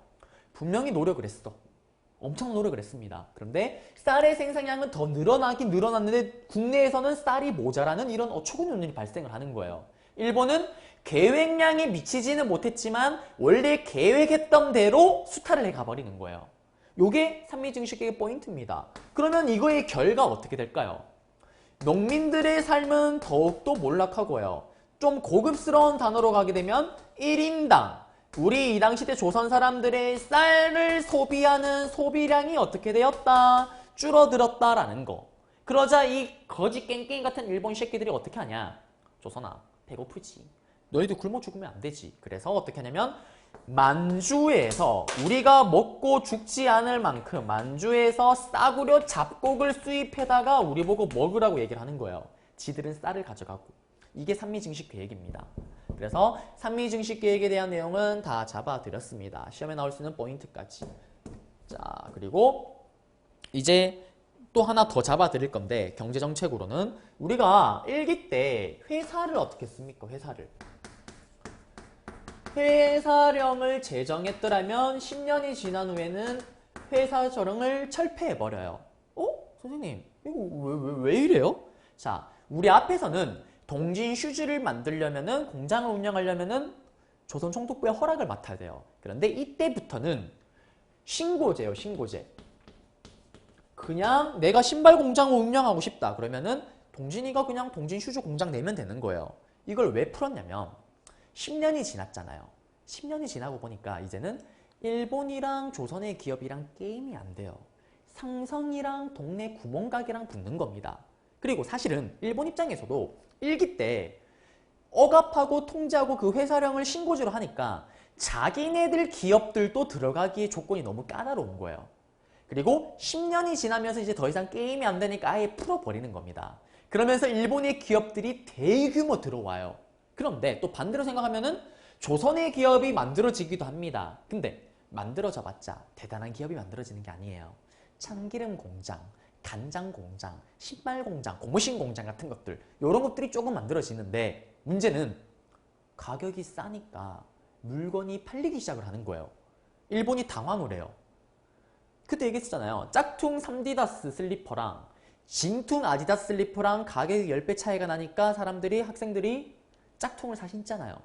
분명히 노력을 했어. 엄청 노력을 했습니다. 그런데 쌀의 생산량은 더 늘어나긴 늘어났는데 국내에서는 쌀이 모자라는 이런 어처구니 일이 발생을 하는 거예요. 일본은 계획량에 미치지는 못했지만 원래 계획했던 대로 수탈을 해 가버리는 거예요. 요게 산미증식의 포인트입니다. 그러면 이거의 결과 어떻게 될까요? 농민들의 삶은 더욱더 몰락하고요. 좀 고급스러운 단어로 가게 되면 1인당 우리 이 당시 때 조선 사람들의 쌀을 소비하는 소비량이 어떻게 되었다? 줄어들었다라는 거. 그러자 이 거지 깽깽 같은 일본 새끼들이 어떻게 하냐? 조선아, 배고프지. 너희도 굶어 죽으면 안 되지. 그래서 어떻게 하냐면 만주에서 우리가 먹고 죽지 않을 만큼 만주에서 싸구려 잡곡을 수입해다가 우리 보고 먹으라고 얘기를 하는 거예요. 지들은 쌀을 가져가고. 이게 산미증식 계획입니다. 그래서 산미증식 계획에 대한 내용은 다 잡아드렸습니다. 시험에 나올 수 있는 포인트까지. 자, 그리고 이제 또 하나 더 잡아드릴 건데 경제정책으로는 우리가 일기 때 회사를 어떻게 씁니까? 회사령을 제정했더라면 10년이 지난 후에는 회사령을 철폐해버려요. 선생님 이거 왜 이래요? 자, 우리 앞에서는 동진 슈즈를 만들려면은 공장을 운영하려면은 조선 총독부의 허락을 맡아야 돼요. 그런데 이때부터는 신고제예요, 신고제. 그냥 내가 신발 공장을 운영하고 싶다 그러면은 동진이가 그냥 동진 슈즈 공장 내면 되는 거예요. 이걸 왜 풀었냐면 10년이 지났잖아요. 10년이 지나고 보니까 이제는 일본이랑 조선의 기업이랑 게임이 안 돼요. 상성이랑 동네 구멍가게랑 붙는 겁니다. 그리고 사실은 일본 입장에서도 일기 때 억압하고 통제하고 그 회사령을 신고제로 하니까 자기네들 기업들도 들어가기에 조건이 너무 까다로운 거예요. 그리고 10년이 지나면서 이제 더 이상 게임이 안 되니까 아예 풀어버리는 겁니다. 그러면서 일본의 기업들이 대규모 들어와요. 그런데 또 반대로 생각하면은 조선의 기업이 만들어지기도 합니다. 근데 만들어져봤자 대단한 기업이 만들어지는 게 아니에요. 참기름 공장, 간장 공장, 신발 공장, 고무신 공장 같은 것들 이런 것들이 조금 만들어지는데 문제는 가격이 싸니까 물건이 팔리기 시작을 하는 거예요. 일본이 당황을 해요. 그때 얘기했잖아요. 짝퉁 3디다스 슬리퍼랑 진퉁 아디다스 슬리퍼랑 가격이 10배 차이가 나니까 사람들이 학생들이 짝퉁을 사 신잖아요.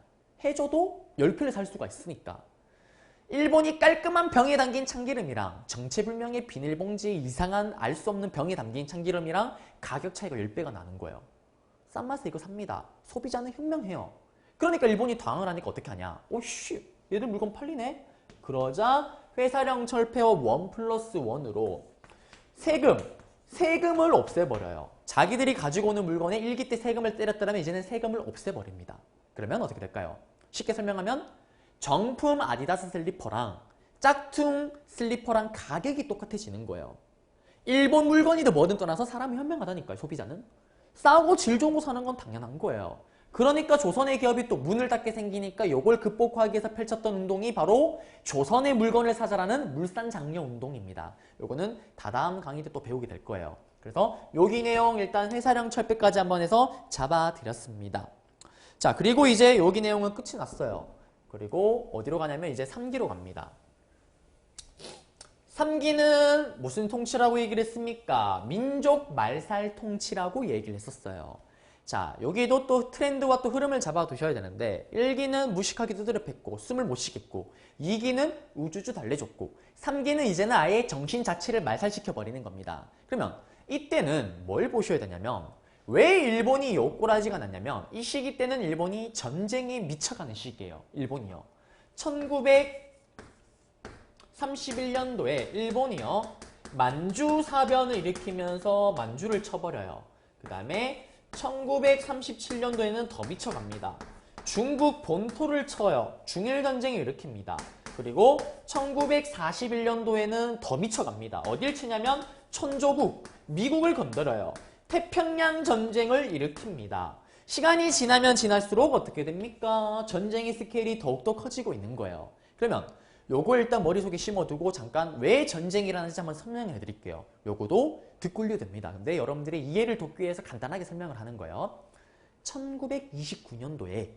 해줘도 10개를 살 수가 있으니까. 일본이 깔끔한 병에 담긴 참기름이랑 정체불명의 비닐봉지에 이상한 알 수 없는 병에 담긴 참기름이랑 가격 차이가 10배가 나는 거예요. 싼 맛에 이거 삽니다. 소비자는 현명해요. 그러니까 일본이 당황을 하니까 어떻게 하냐. 오씨, 얘들 물건 팔리네? 그러자 회사령 철폐와 1+1으로 세금을 없애버려요. 자기들이 가지고 오는 물건에 일기 때 세금을 때렸더라면 이제는 세금을 없애버립니다. 그러면 어떻게 될까요? 쉽게 설명하면 정품 아디다스 슬리퍼랑 짝퉁 슬리퍼랑 가격이 똑같아지는 거예요. 일본 물건이든 뭐든 떠나서 사람이 현명하다니까요. 소비자는. 싸고 질 좋은 거 사는 건 당연한 거예요. 그러니까 조선의 기업이 또 문을 닫게 생기니까 이걸 극복하기 위해서 펼쳤던 운동이 바로 조선의 물건을 사자라는 물산장려 운동입니다. 요거는 다다음 강의 때 또 배우게 될 거예요. 그래서 여기 내용 일단 회사령 철폐까지 한번 해서 잡아드렸습니다. 자, 그리고 이제 여기 내용은 끝이 났어요. 그리고 어디로 가냐면 이제 3기로 갑니다. 3기는 무슨 통치라고 얘기를 했습니까? 민족 말살 통치라고 얘기를 했었어요. 자, 여기도 또 트렌드와 또 흐름을 잡아두셔야 되는데 1기는 무식하게 두드려 팼고 숨을 못 쉬겠고 2기는 우주주 달래줬고 3기는 이제는 아예 정신 자체를 말살시켜버리는 겁니다. 그러면 이때는 뭘 보셔야 되냐면 왜 일본이 요꼬라지가 났냐면 이 시기 때는 일본이 전쟁에 미쳐가는 시기예요. 일본이요. 1931년도에 일본이요. 만주사변을 일으키면서 만주를 쳐버려요. 그 다음에 1937년도에는 더 미쳐갑니다. 중국 본토를 쳐요. 중일전쟁을 일으킵니다. 그리고 1941년도에는 더 미쳐갑니다. 어딜 치냐면 천조국, 미국을 건드려요. 태평양 전쟁을 일으킵니다. 시간이 지나면 지날수록 어떻게 됩니까? 전쟁의 스케일이 더욱더 커지고 있는 거예요. 그러면 요거 일단 머릿속에 심어두고 잠깐 왜 전쟁이라는지 한번 설명해 드릴게요. 요거도 뒷굴려 됩니다. 근데 여러분들의 이해를 돕기 위해서 간단하게 설명을 하는 거예요. 1929년도에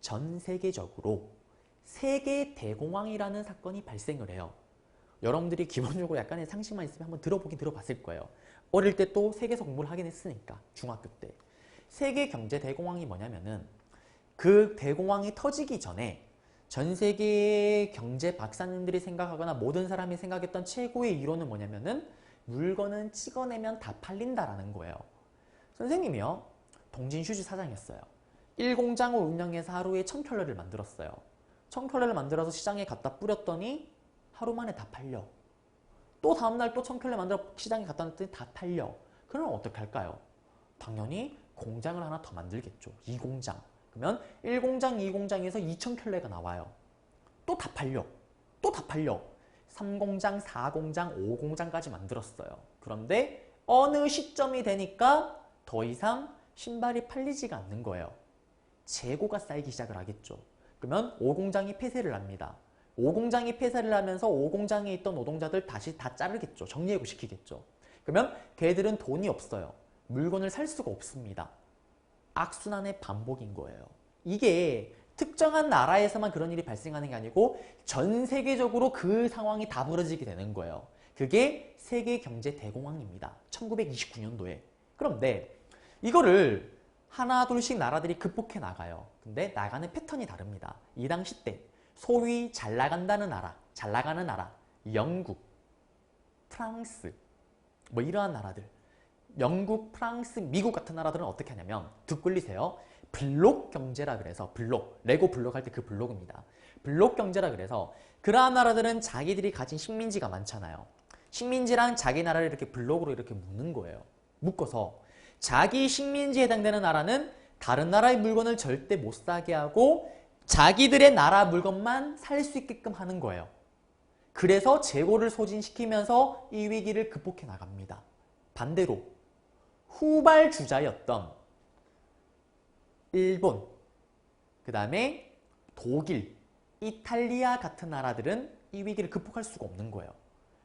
전 세계적으로 세계 대공황이라는 사건이 발생을 해요. 여러분들이 기본적으로 약간의 상식만 있으면 한번 들어보긴 들어봤을 거예요. 어릴 때 또 세계에서 공부를 하긴 했으니까 중학교 때. 세계 경제 대공황이 뭐냐면은 그 대공황이 터지기 전에 전 세계의 경제 박사님들이 생각하거나 모든 사람이 생각했던 최고의 이론은 뭐냐면은 물건은 찍어내면 다 팔린다라는 거예요. 선생님이요. 동진슈즈 사장이었어요. 1공장을 운영해서 하루에 1000켤레를 만들었어요. 1000켤레를 만들어서 시장에 갖다 뿌렸더니 하루 만에 다 팔려. 또 다음날 또 1000켤레 만들어 시장에 갖다 놨더니 다 팔려. 그러면 어떡할까요? 당연히 공장을 하나 더 만들겠죠. 2공장. 그러면 1공장, 2공장에서 2000켤레가 나와요. 또 다 팔려. 또 다 팔려. 3공장, 4공장, 5공장까지 만들었어요. 그런데 어느 시점이 되니까 더 이상 신발이 팔리지가 않는 거예요. 재고가 쌓이기 시작을 하겠죠. 그러면 5공장이 폐쇄를 합니다. 5공장이 폐쇄를 하면서 5공장에 있던 노동자들 다시 다 자르겠죠. 정리해고시키겠죠. 그러면 걔들은 돈이 없어요. 물건을 살 수가 없습니다. 악순환의 반복인 거예요. 이게 특정한 나라에서만 그런 일이 발생하는 게 아니고 전 세계적으로 그 상황이 다 벌어지게 되는 거예요. 그게 세계 경제 대공황입니다. 1929년도에. 그런데 이거를 하나 둘씩 나라들이 극복해 나가요. 근데 나가는 패턴이 다릅니다. 이 당시 때 소위 잘 나간다는 나라, 잘 나가는 나라, 영국, 프랑스 뭐 이러한 나라들, 영국, 프랑스, 미국 같은 나라들은 어떻게 하냐면 듣굴리세요. 블록 경제라 그래서 블록, 레고 블록 할 때 그 블록입니다. 블록 경제라 그래서 그러한 나라들은 자기들이 가진 식민지가 많잖아요. 식민지랑 자기 나라를 이렇게 블록으로 이렇게 묶는 거예요. 묶어서 자기 식민지에 해당되는 나라는 다른 나라의 물건을 절대 못 사게 하고 자기들의 나라 물건만 살 수 있게끔 하는 거예요. 그래서 재고를 소진시키면서 이 위기를 극복해 나갑니다. 반대로 후발주자였던 일본, 그 다음에 독일, 이탈리아 같은 나라들은 이 위기를 극복할 수가 없는 거예요.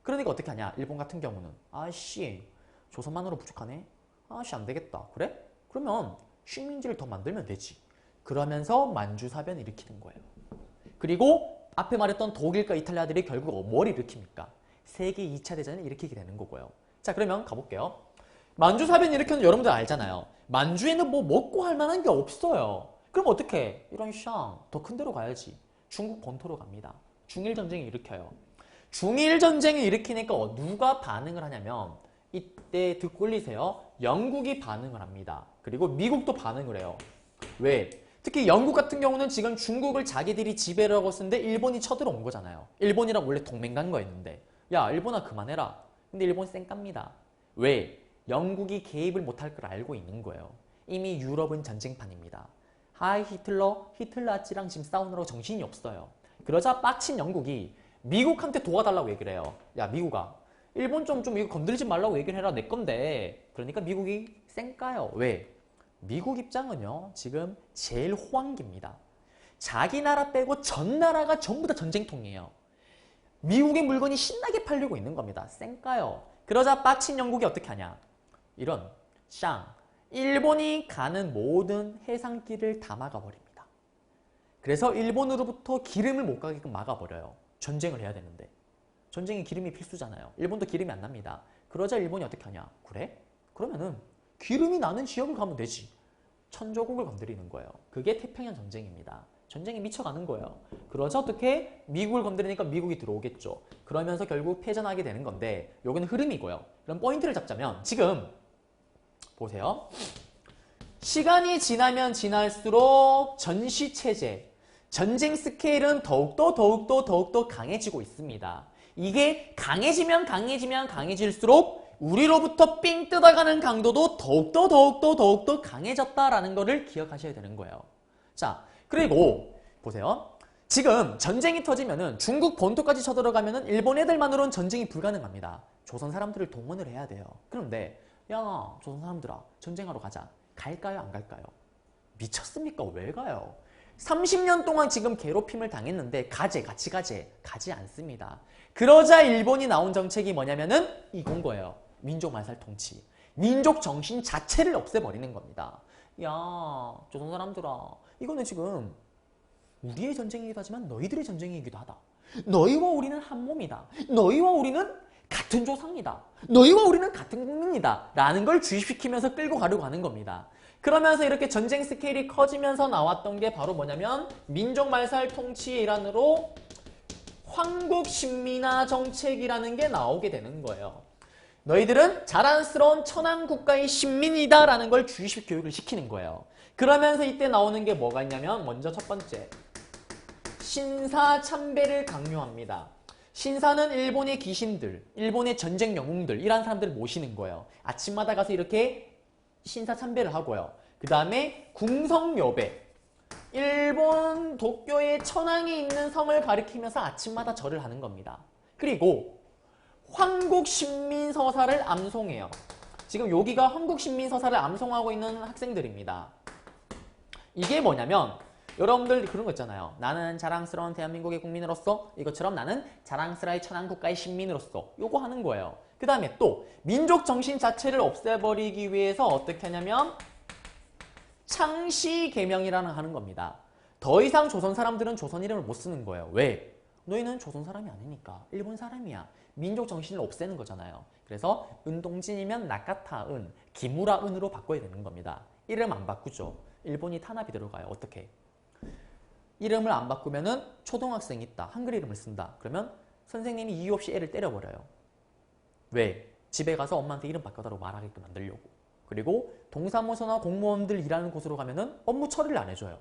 그러니까 어떻게 하냐? 일본 같은 경우는 아씨 조선만으로 부족하네? 아씨 안되겠다. 그래? 그러면 식민지를 더 만들면 되지. 그러면서 만주사변을 일으키는 거예요. 그리고 앞에 말했던 독일과 이탈리아들이 결국 뭘 일으킵니까? 세계 2차 대전을 일으키게 되는 거고요. 자, 그러면 가볼게요. 만주사변 일으켰는 여러분들 알잖아요. 만주에는 뭐 먹고 할 만한 게 없어요. 그럼 어떻게? 이런 샹, 더 큰 데로 가야지. 중국 본토로 갑니다. 중일전쟁을 일으켜요. 중일전쟁을 일으키니까 누가 반응을 하냐면 이때 듣고 올리세요. 영국이 반응을 합니다. 그리고 미국도 반응을 해요. 왜? 특히 영국 같은 경우는 지금 중국을 자기들이 지배를 하고 있었는데 일본이 쳐들어온 거잖아요. 일본이랑 원래 동맹 간 거였는데 야 일본아 그만해라. 근데 일본 쌩깝니다. 왜? 영국이 개입을 못할 걸 알고 있는 거예요. 이미 유럽은 전쟁판입니다. 하이 히틀러 아찌랑 지금 싸우느라고 정신이 없어요. 그러자 빡친 영국이 미국한테 도와달라고 얘기를 해요. 야 미국아 일본 좀 이거 건들지 말라고 얘기를 해라 내 건데. 그러니까 미국이 쌩까요. 왜? 미국 입장은요 지금 제일 호황기입니다. 자기 나라 빼고 전 나라가 전부 다 전쟁통이에요. 미국의 물건이 신나게 팔리고 있는 겁니다. 쌩까요. 그러자 빡친 영국이 어떻게 하냐. 이런 샹 일본이 가는 모든 해상길을 다 막아버립니다. 그래서 일본으로부터 기름을 못 가게끔 막아버려요. 전쟁을 해야 되는데. 전쟁에 기름이 필수잖아요. 일본도 기름이 안 납니다. 그러자 일본이 어떻게 하냐. 그래? 그러면은 기름이 나는 지역을 가면 되지. 천조국을 건드리는 거예요. 그게 태평양 전쟁입니다. 전쟁이 미쳐가는 거예요. 그러자 어떻게 미국을 건드리니까 미국이 들어오겠죠. 그러면서 결국 패전하게 되는 건데 여기는 흐름이고요. 그럼 포인트를 잡자면 지금 보세요. 시간이 지나면 지날수록 전시체제, 전쟁 스케일은 더욱더 강해지고 있습니다. 이게 강해지면 강해질수록 우리로부터 삥 뜯어가는 강도도 더욱더 강해졌다라는 것을 기억하셔야 되는 거예요. 자, 그리고 보세요. 지금 전쟁이 터지면은 중국 본토까지 쳐들어가면은 일본 애들만으로는 전쟁이 불가능합니다. 조선 사람들을 동원을 해야 돼요. 그런데 야, 조선 사람들아, 전쟁하러 가자. 갈까요? 안 갈까요? 미쳤습니까? 왜 가요? 30년 동안 지금 괴롭힘을 당했는데 같이 가지 않습니다. 그러자 일본이 나온 정책이 뭐냐면은 이건 거예요. 민족 말살 통치. 민족 정신 자체를 없애버리는 겁니다. 야, 조선 사람들아, 이거는 지금 우리의 전쟁이기도 하지만 너희들의 전쟁이기도 하다. 너희와 우리는 한 몸이다. 너희와 우리는 같은 조상이다. 너희와 우리는 같은 국민이다. 라는 걸 주입시키면서 끌고 가려고 하는 겁니다. 그러면서 이렇게 전쟁 스케일이 커지면서 나왔던 게 바로 뭐냐면 민족말살 통치의 일환으로 황국신민화 정책이라는 게 나오게 되는 거예요. 너희들은 자랑스러운 천황국가의 신민이다 라는 걸 주입식 교육을 시키는 거예요. 그러면서 이때 나오는 게 뭐가 있냐면 먼저 첫 번째, 신사참배를 강요합니다. 신사는 일본의 귀신들, 일본의 전쟁 영웅들 이런 사람들을 모시는 거예요. 아침마다 가서 이렇게 신사참배를 하고요. 그 다음에 궁성여배, 일본 도쿄의 천황이 있는 성을 가리키면서 아침마다 절을 하는 겁니다. 그리고 황국신민서사를 암송해요. 지금 여기가 황국신민서사를 암송하고 있는 학생들입니다. 이게 뭐냐면 여러분들 그런 거 있잖아요. 나는 자랑스러운 대한민국의 국민으로서, 이것처럼 나는 자랑스러운 천황국가의 신민으로서, 요거 하는 거예요. 그 다음에 또 민족 정신 자체를 없애버리기 위해서 어떻게 하냐면 창씨 개명이라는 하는 겁니다. 더 이상 조선 사람들은 조선 이름을 못 쓰는 거예요. 왜? 너희는 조선 사람이 아니니까 일본 사람이야. 민족 정신을 없애는 거잖아요. 그래서 은동진이면 나카타은, 기무라은으로 바꿔야 되는 겁니다. 이름 안 바꾸죠. 일본이 탄압이 들어가요. 어떻게? 이름을 안 바꾸면은 초등학생이 있다. 한글 이름을 쓴다. 그러면 선생님이 이유 없이 애를 때려버려요. 왜? 집에 가서 엄마한테 이름 바꿔달라고 말하게끔 만들려고. 그리고 동사무소나 공무원들 일하는 곳으로 가면은 업무 처리를 안 해줘요.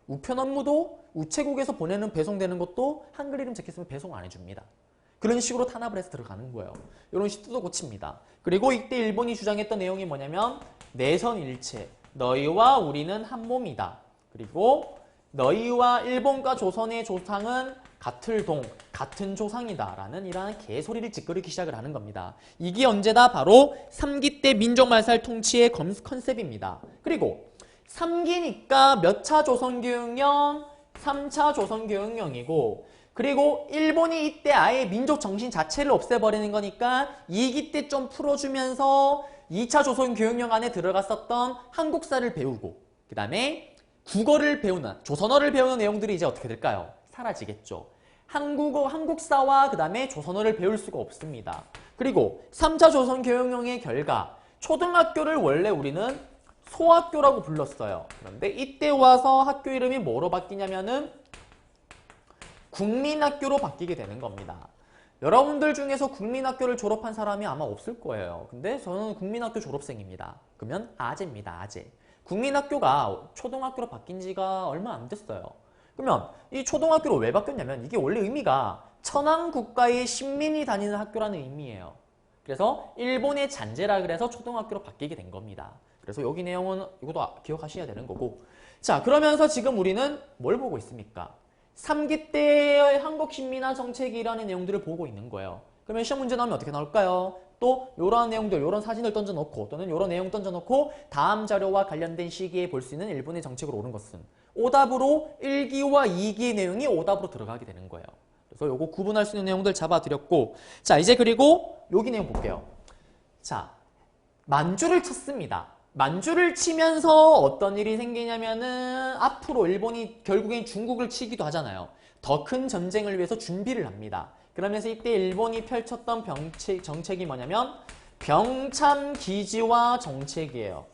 우편 업무도 우체국에서 보내는 배송되는 것도 한글 이름 적혔으면 배송 안 해줍니다. 그런 식으로 탄압을 해서 들어가는 거예요. 이런 식으로 뜯어 고칩니다. 그리고 이때 일본이 주장했던 내용이 뭐냐면 내선일체, 너희와 우리는 한 몸이다. 그리고 너희와 일본과 조선의 조상은 같을 동, 같은 조상이다 라는 이러한 개소리를 짓거리기 시작을 하는 겁니다. 이게 언제다? 바로 3기 때 민족말살 통치의 컨셉입니다. 그리고 3기니까 몇 차 조선교육령? 3차 조선교육령이고, 그리고 일본이 이때 아예 민족 정신 자체를 없애버리는 거니까 2기 때 좀 풀어주면서 2차 조선교육령 안에 들어갔었던 한국사를 배우고, 그 다음에 국어를 배우는, 조선어를 배우는 내용들이 이제 어떻게 될까요? 사라지겠죠. 한국사와 그 다음에 조선어를 배울 수가 없습니다. 그리고 3차 조선교육령의 결과, 초등학교를 원래 우리는 소학교라고 불렀어요. 그런데 이때 와서 학교 이름이 뭐로 바뀌냐면은 국민학교로 바뀌게 되는 겁니다. 여러분들 중에서 국민학교를 졸업한 사람이 아마 없을 거예요. 근데 저는 국민학교 졸업생입니다. 그러면 아재입니다. 아재. 국민학교가 초등학교로 바뀐 지가 얼마 안 됐어요. 그러면 이 초등학교로 왜 바뀌었냐면 이게 원래 의미가 천황국가의 신민이 다니는 학교라는 의미예요. 그래서 일본의 잔재라 그래서 초등학교로 바뀌게 된 겁니다. 그래서 여기 내용은 이것도 기억하셔야 되는 거고. 자, 그러면서 지금 우리는 뭘 보고 있습니까? 3기 때의 한국신민화 정책이라는 내용들을 보고 있는 거예요. 그러면 시험 문제 나오면 어떻게 나올까요? 또 이런 내용들, 이런 사진을 던져놓고 또는 이런 내용 던져놓고 다음 자료와 관련된 시기에 볼 수 있는 일본의 정책으로 옳은 것은 오답으로 1기와 2기의 내용이 오답으로 들어가게 되는 거예요. 그래서 요거 구분할 수 있는 내용들 잡아드렸고, 자 이제 그리고 여기 내용 볼게요. 자, 만주를 쳤습니다. 만주를 치면서 어떤 일이 생기냐면은 앞으로 일본이 결국엔 중국을 치기도 하잖아요. 더 큰 전쟁을 위해서 준비를 합니다. 그러면서 이때 일본이 펼쳤던 정책이 뭐냐면 병참기지화 정책이에요.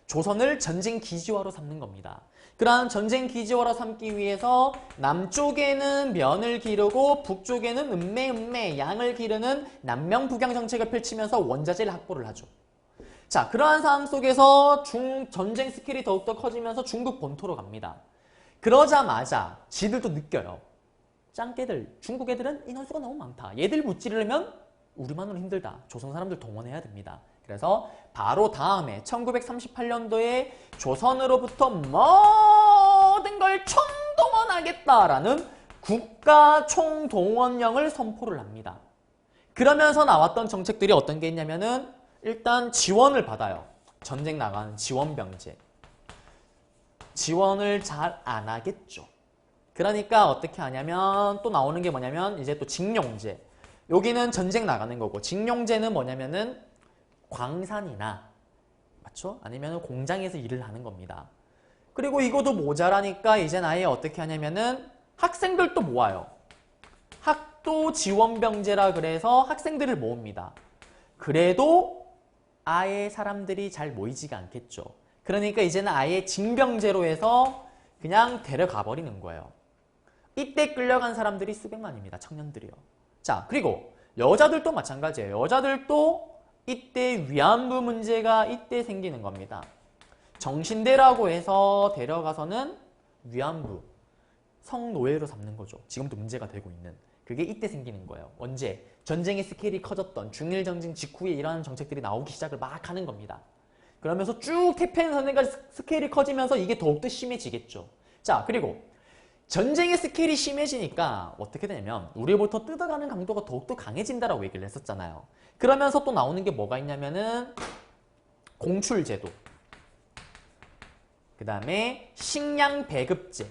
조선을 전쟁 기지화로 삼는 겁니다. 그러한 전쟁 기지화로 삼기 위해서 남쪽에는 면을 기르고 북쪽에는 음매 양을 기르는 남명북양 정책을 펼치면서 원자재를 확보를 하죠. 자, 그러한 상황 속에서 전쟁 스케일이 더욱더 커지면서 중국 본토로 갑니다. 그러자마자 지들도 느껴요. 짱깨들, 중국 애들은 인원수가 너무 많다. 얘들 무찌르려면 우리만으로 힘들다. 조선 사람들 동원해야 됩니다. 그래서 바로 다음에 1938년도에 조선으로부터 모든 걸 총동원하겠다라는 국가총동원령을 선포를 합니다. 그러면서 나왔던 정책들이 어떤 게 있냐면은 일단 지원을 받아요. 전쟁 나가는 지원병제. 지원을 잘 안 하겠죠. 그러니까 어떻게 하냐면 또 나오는 게 뭐냐면 이제 또 징용제. 여기는 전쟁 나가는 거고, 징용제는 뭐냐면은 광산이나, 맞죠? 아니면 공장에서 일을 하는 겁니다. 그리고 이것도 모자라니까 이젠 아예 어떻게 하냐면은 학생들도 모아요. 학도 지원병제라 그래서 학생들을 모읍니다. 그래도 아예 사람들이 잘 모이지가 않겠죠. 그러니까 이제는 아예 징병제로 해서 그냥 데려가 버리는 거예요. 이때 끌려간 사람들이 수백만입니다. 청년들이요. 자, 그리고 여자들도 마찬가지예요. 여자들도 이때 위안부 문제가 이때 생기는 겁니다. 정신대라고 해서 데려가서는 위안부, 성노예로 삼는 거죠. 지금도 문제가 되고 있는. 그게 이때 생기는 거예요. 언제? 전쟁의 스케일이 커졌던 중일전쟁 직후에 이러한 정책들이 나오기 시작을 막 하는 겁니다. 그러면서 쭉 태평양선언까지 스케일이 커지면서 이게 더욱더 심해지겠죠. 자, 그리고 전쟁의 스케일이 심해지니까 어떻게 되냐면 우리부터 뜯어가는 강도가 더욱더 강해진다라고 얘기를 했었잖아요. 그러면서 또 나오는 게 뭐가 있냐면은 공출제도, 그 다음에 식량 배급제.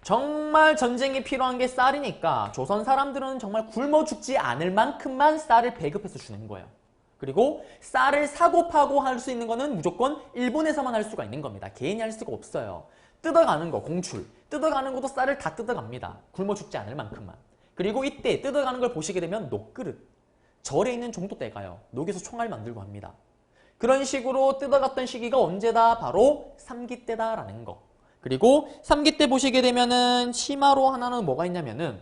정말 전쟁이 필요한 게 쌀이니까 조선 사람들은 정말 굶어 죽지 않을 만큼만 쌀을 배급해서 주는 거예요. 그리고 쌀을 사고 파고 할 수 있는 거는 무조건 일본에서만 할 수가 있는 겁니다. 개인이 할 수가 없어요. 뜯어가는 거, 공출. 뜯어가는 것도 쌀을 다 뜯어갑니다. 굶어 죽지 않을 만큼만. 그리고 이때 뜯어가는 걸 보시게 되면 녹그릇. 절에 있는 종도떼가요. 녹여서 총알 만들고 합니다. 그런 식으로 뜯어갔던 시기가 언제다? 바로 3기 때다라는 거. 그리고 3기 때 보시게 되면은 치마로 하나는 뭐가 있냐면은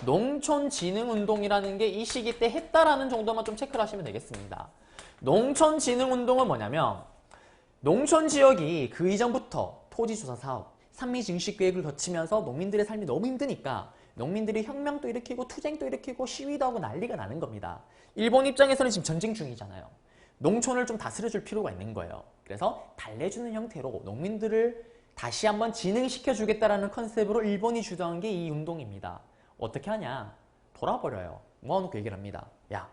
농촌진흥운동이라는 게 이 시기 때 했다라는 정도만 좀 체크를 하시면 되겠습니다. 농촌진흥운동은 뭐냐면 농촌 지역이 그 이전부터 토지조사 사업, 산미증식계획을 거치면서 농민들의 삶이 너무 힘드니까 농민들이 혁명도 일으키고 투쟁도 일으키고 시위도 하고 난리가 나는 겁니다. 일본 입장에서는 지금 전쟁 중이잖아요. 농촌을 좀 다스려줄 필요가 있는 거예요. 그래서 달래주는 형태로 농민들을 다시 한번 진흥시켜주겠다라는 컨셉으로 일본이 주도한 게 이 운동입니다. 어떻게 하냐? 돌아버려요. 모아놓고 얘기를 합니다. 야,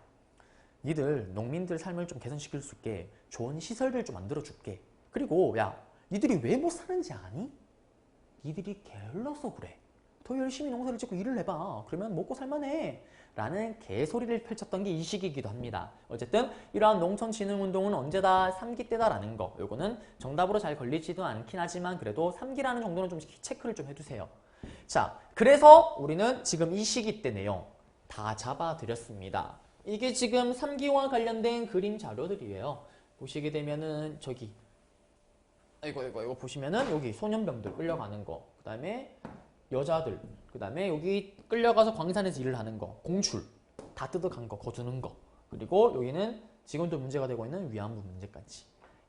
니들 농민들 삶을 좀 개선시킬 수 있게 좋은 시설들 좀 만들어줄게. 그리고 야, 니들이 왜 못 사는지 아니? 니들이 게을러서 그래. 더 열심히 농사를 짓고 일을 해봐. 그러면 먹고 살만해. 라는 개소리를 펼쳤던 게 이 시기이기도 합니다. 어쨌든 이러한 농촌진흥운동은 언제다? 3기 때다라는 거. 요거는 정답으로 잘 걸리지도 않긴 하지만 그래도 3기라는 정도는 좀 체크를 좀 해두세요. 자, 그래서 우리는 지금 이 시기 때 내용 다 잡아드렸습니다. 이게 지금 3기와 관련된 그림 자료들이에요. 보시게 되면은 저기 이거 보시면은 여기 소년병들 끌려가는 거, 그 다음에 여자들, 그 다음에 여기 끌려가서 광산에서 일을 하는 거, 공출, 다 뜯어간 거, 거두는 거, 그리고 여기는 지금도 문제가 되고 있는 위안부 문제까지.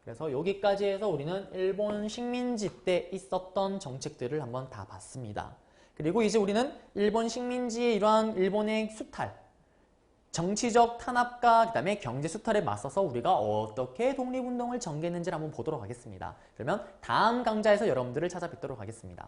그래서 여기까지 해서 우리는 일본 식민지 때 있었던 정책들을 한번 다 봤습니다. 그리고 이제 우리는 일본 식민지의 이러한 일본의 수탈, 정치적 탄압과 그 다음에 경제 수탈에 맞서서 우리가 어떻게 독립운동을 전개했는지를 한번 보도록 하겠습니다. 그러면 다음 강좌에서 여러분들을 찾아뵙도록 하겠습니다.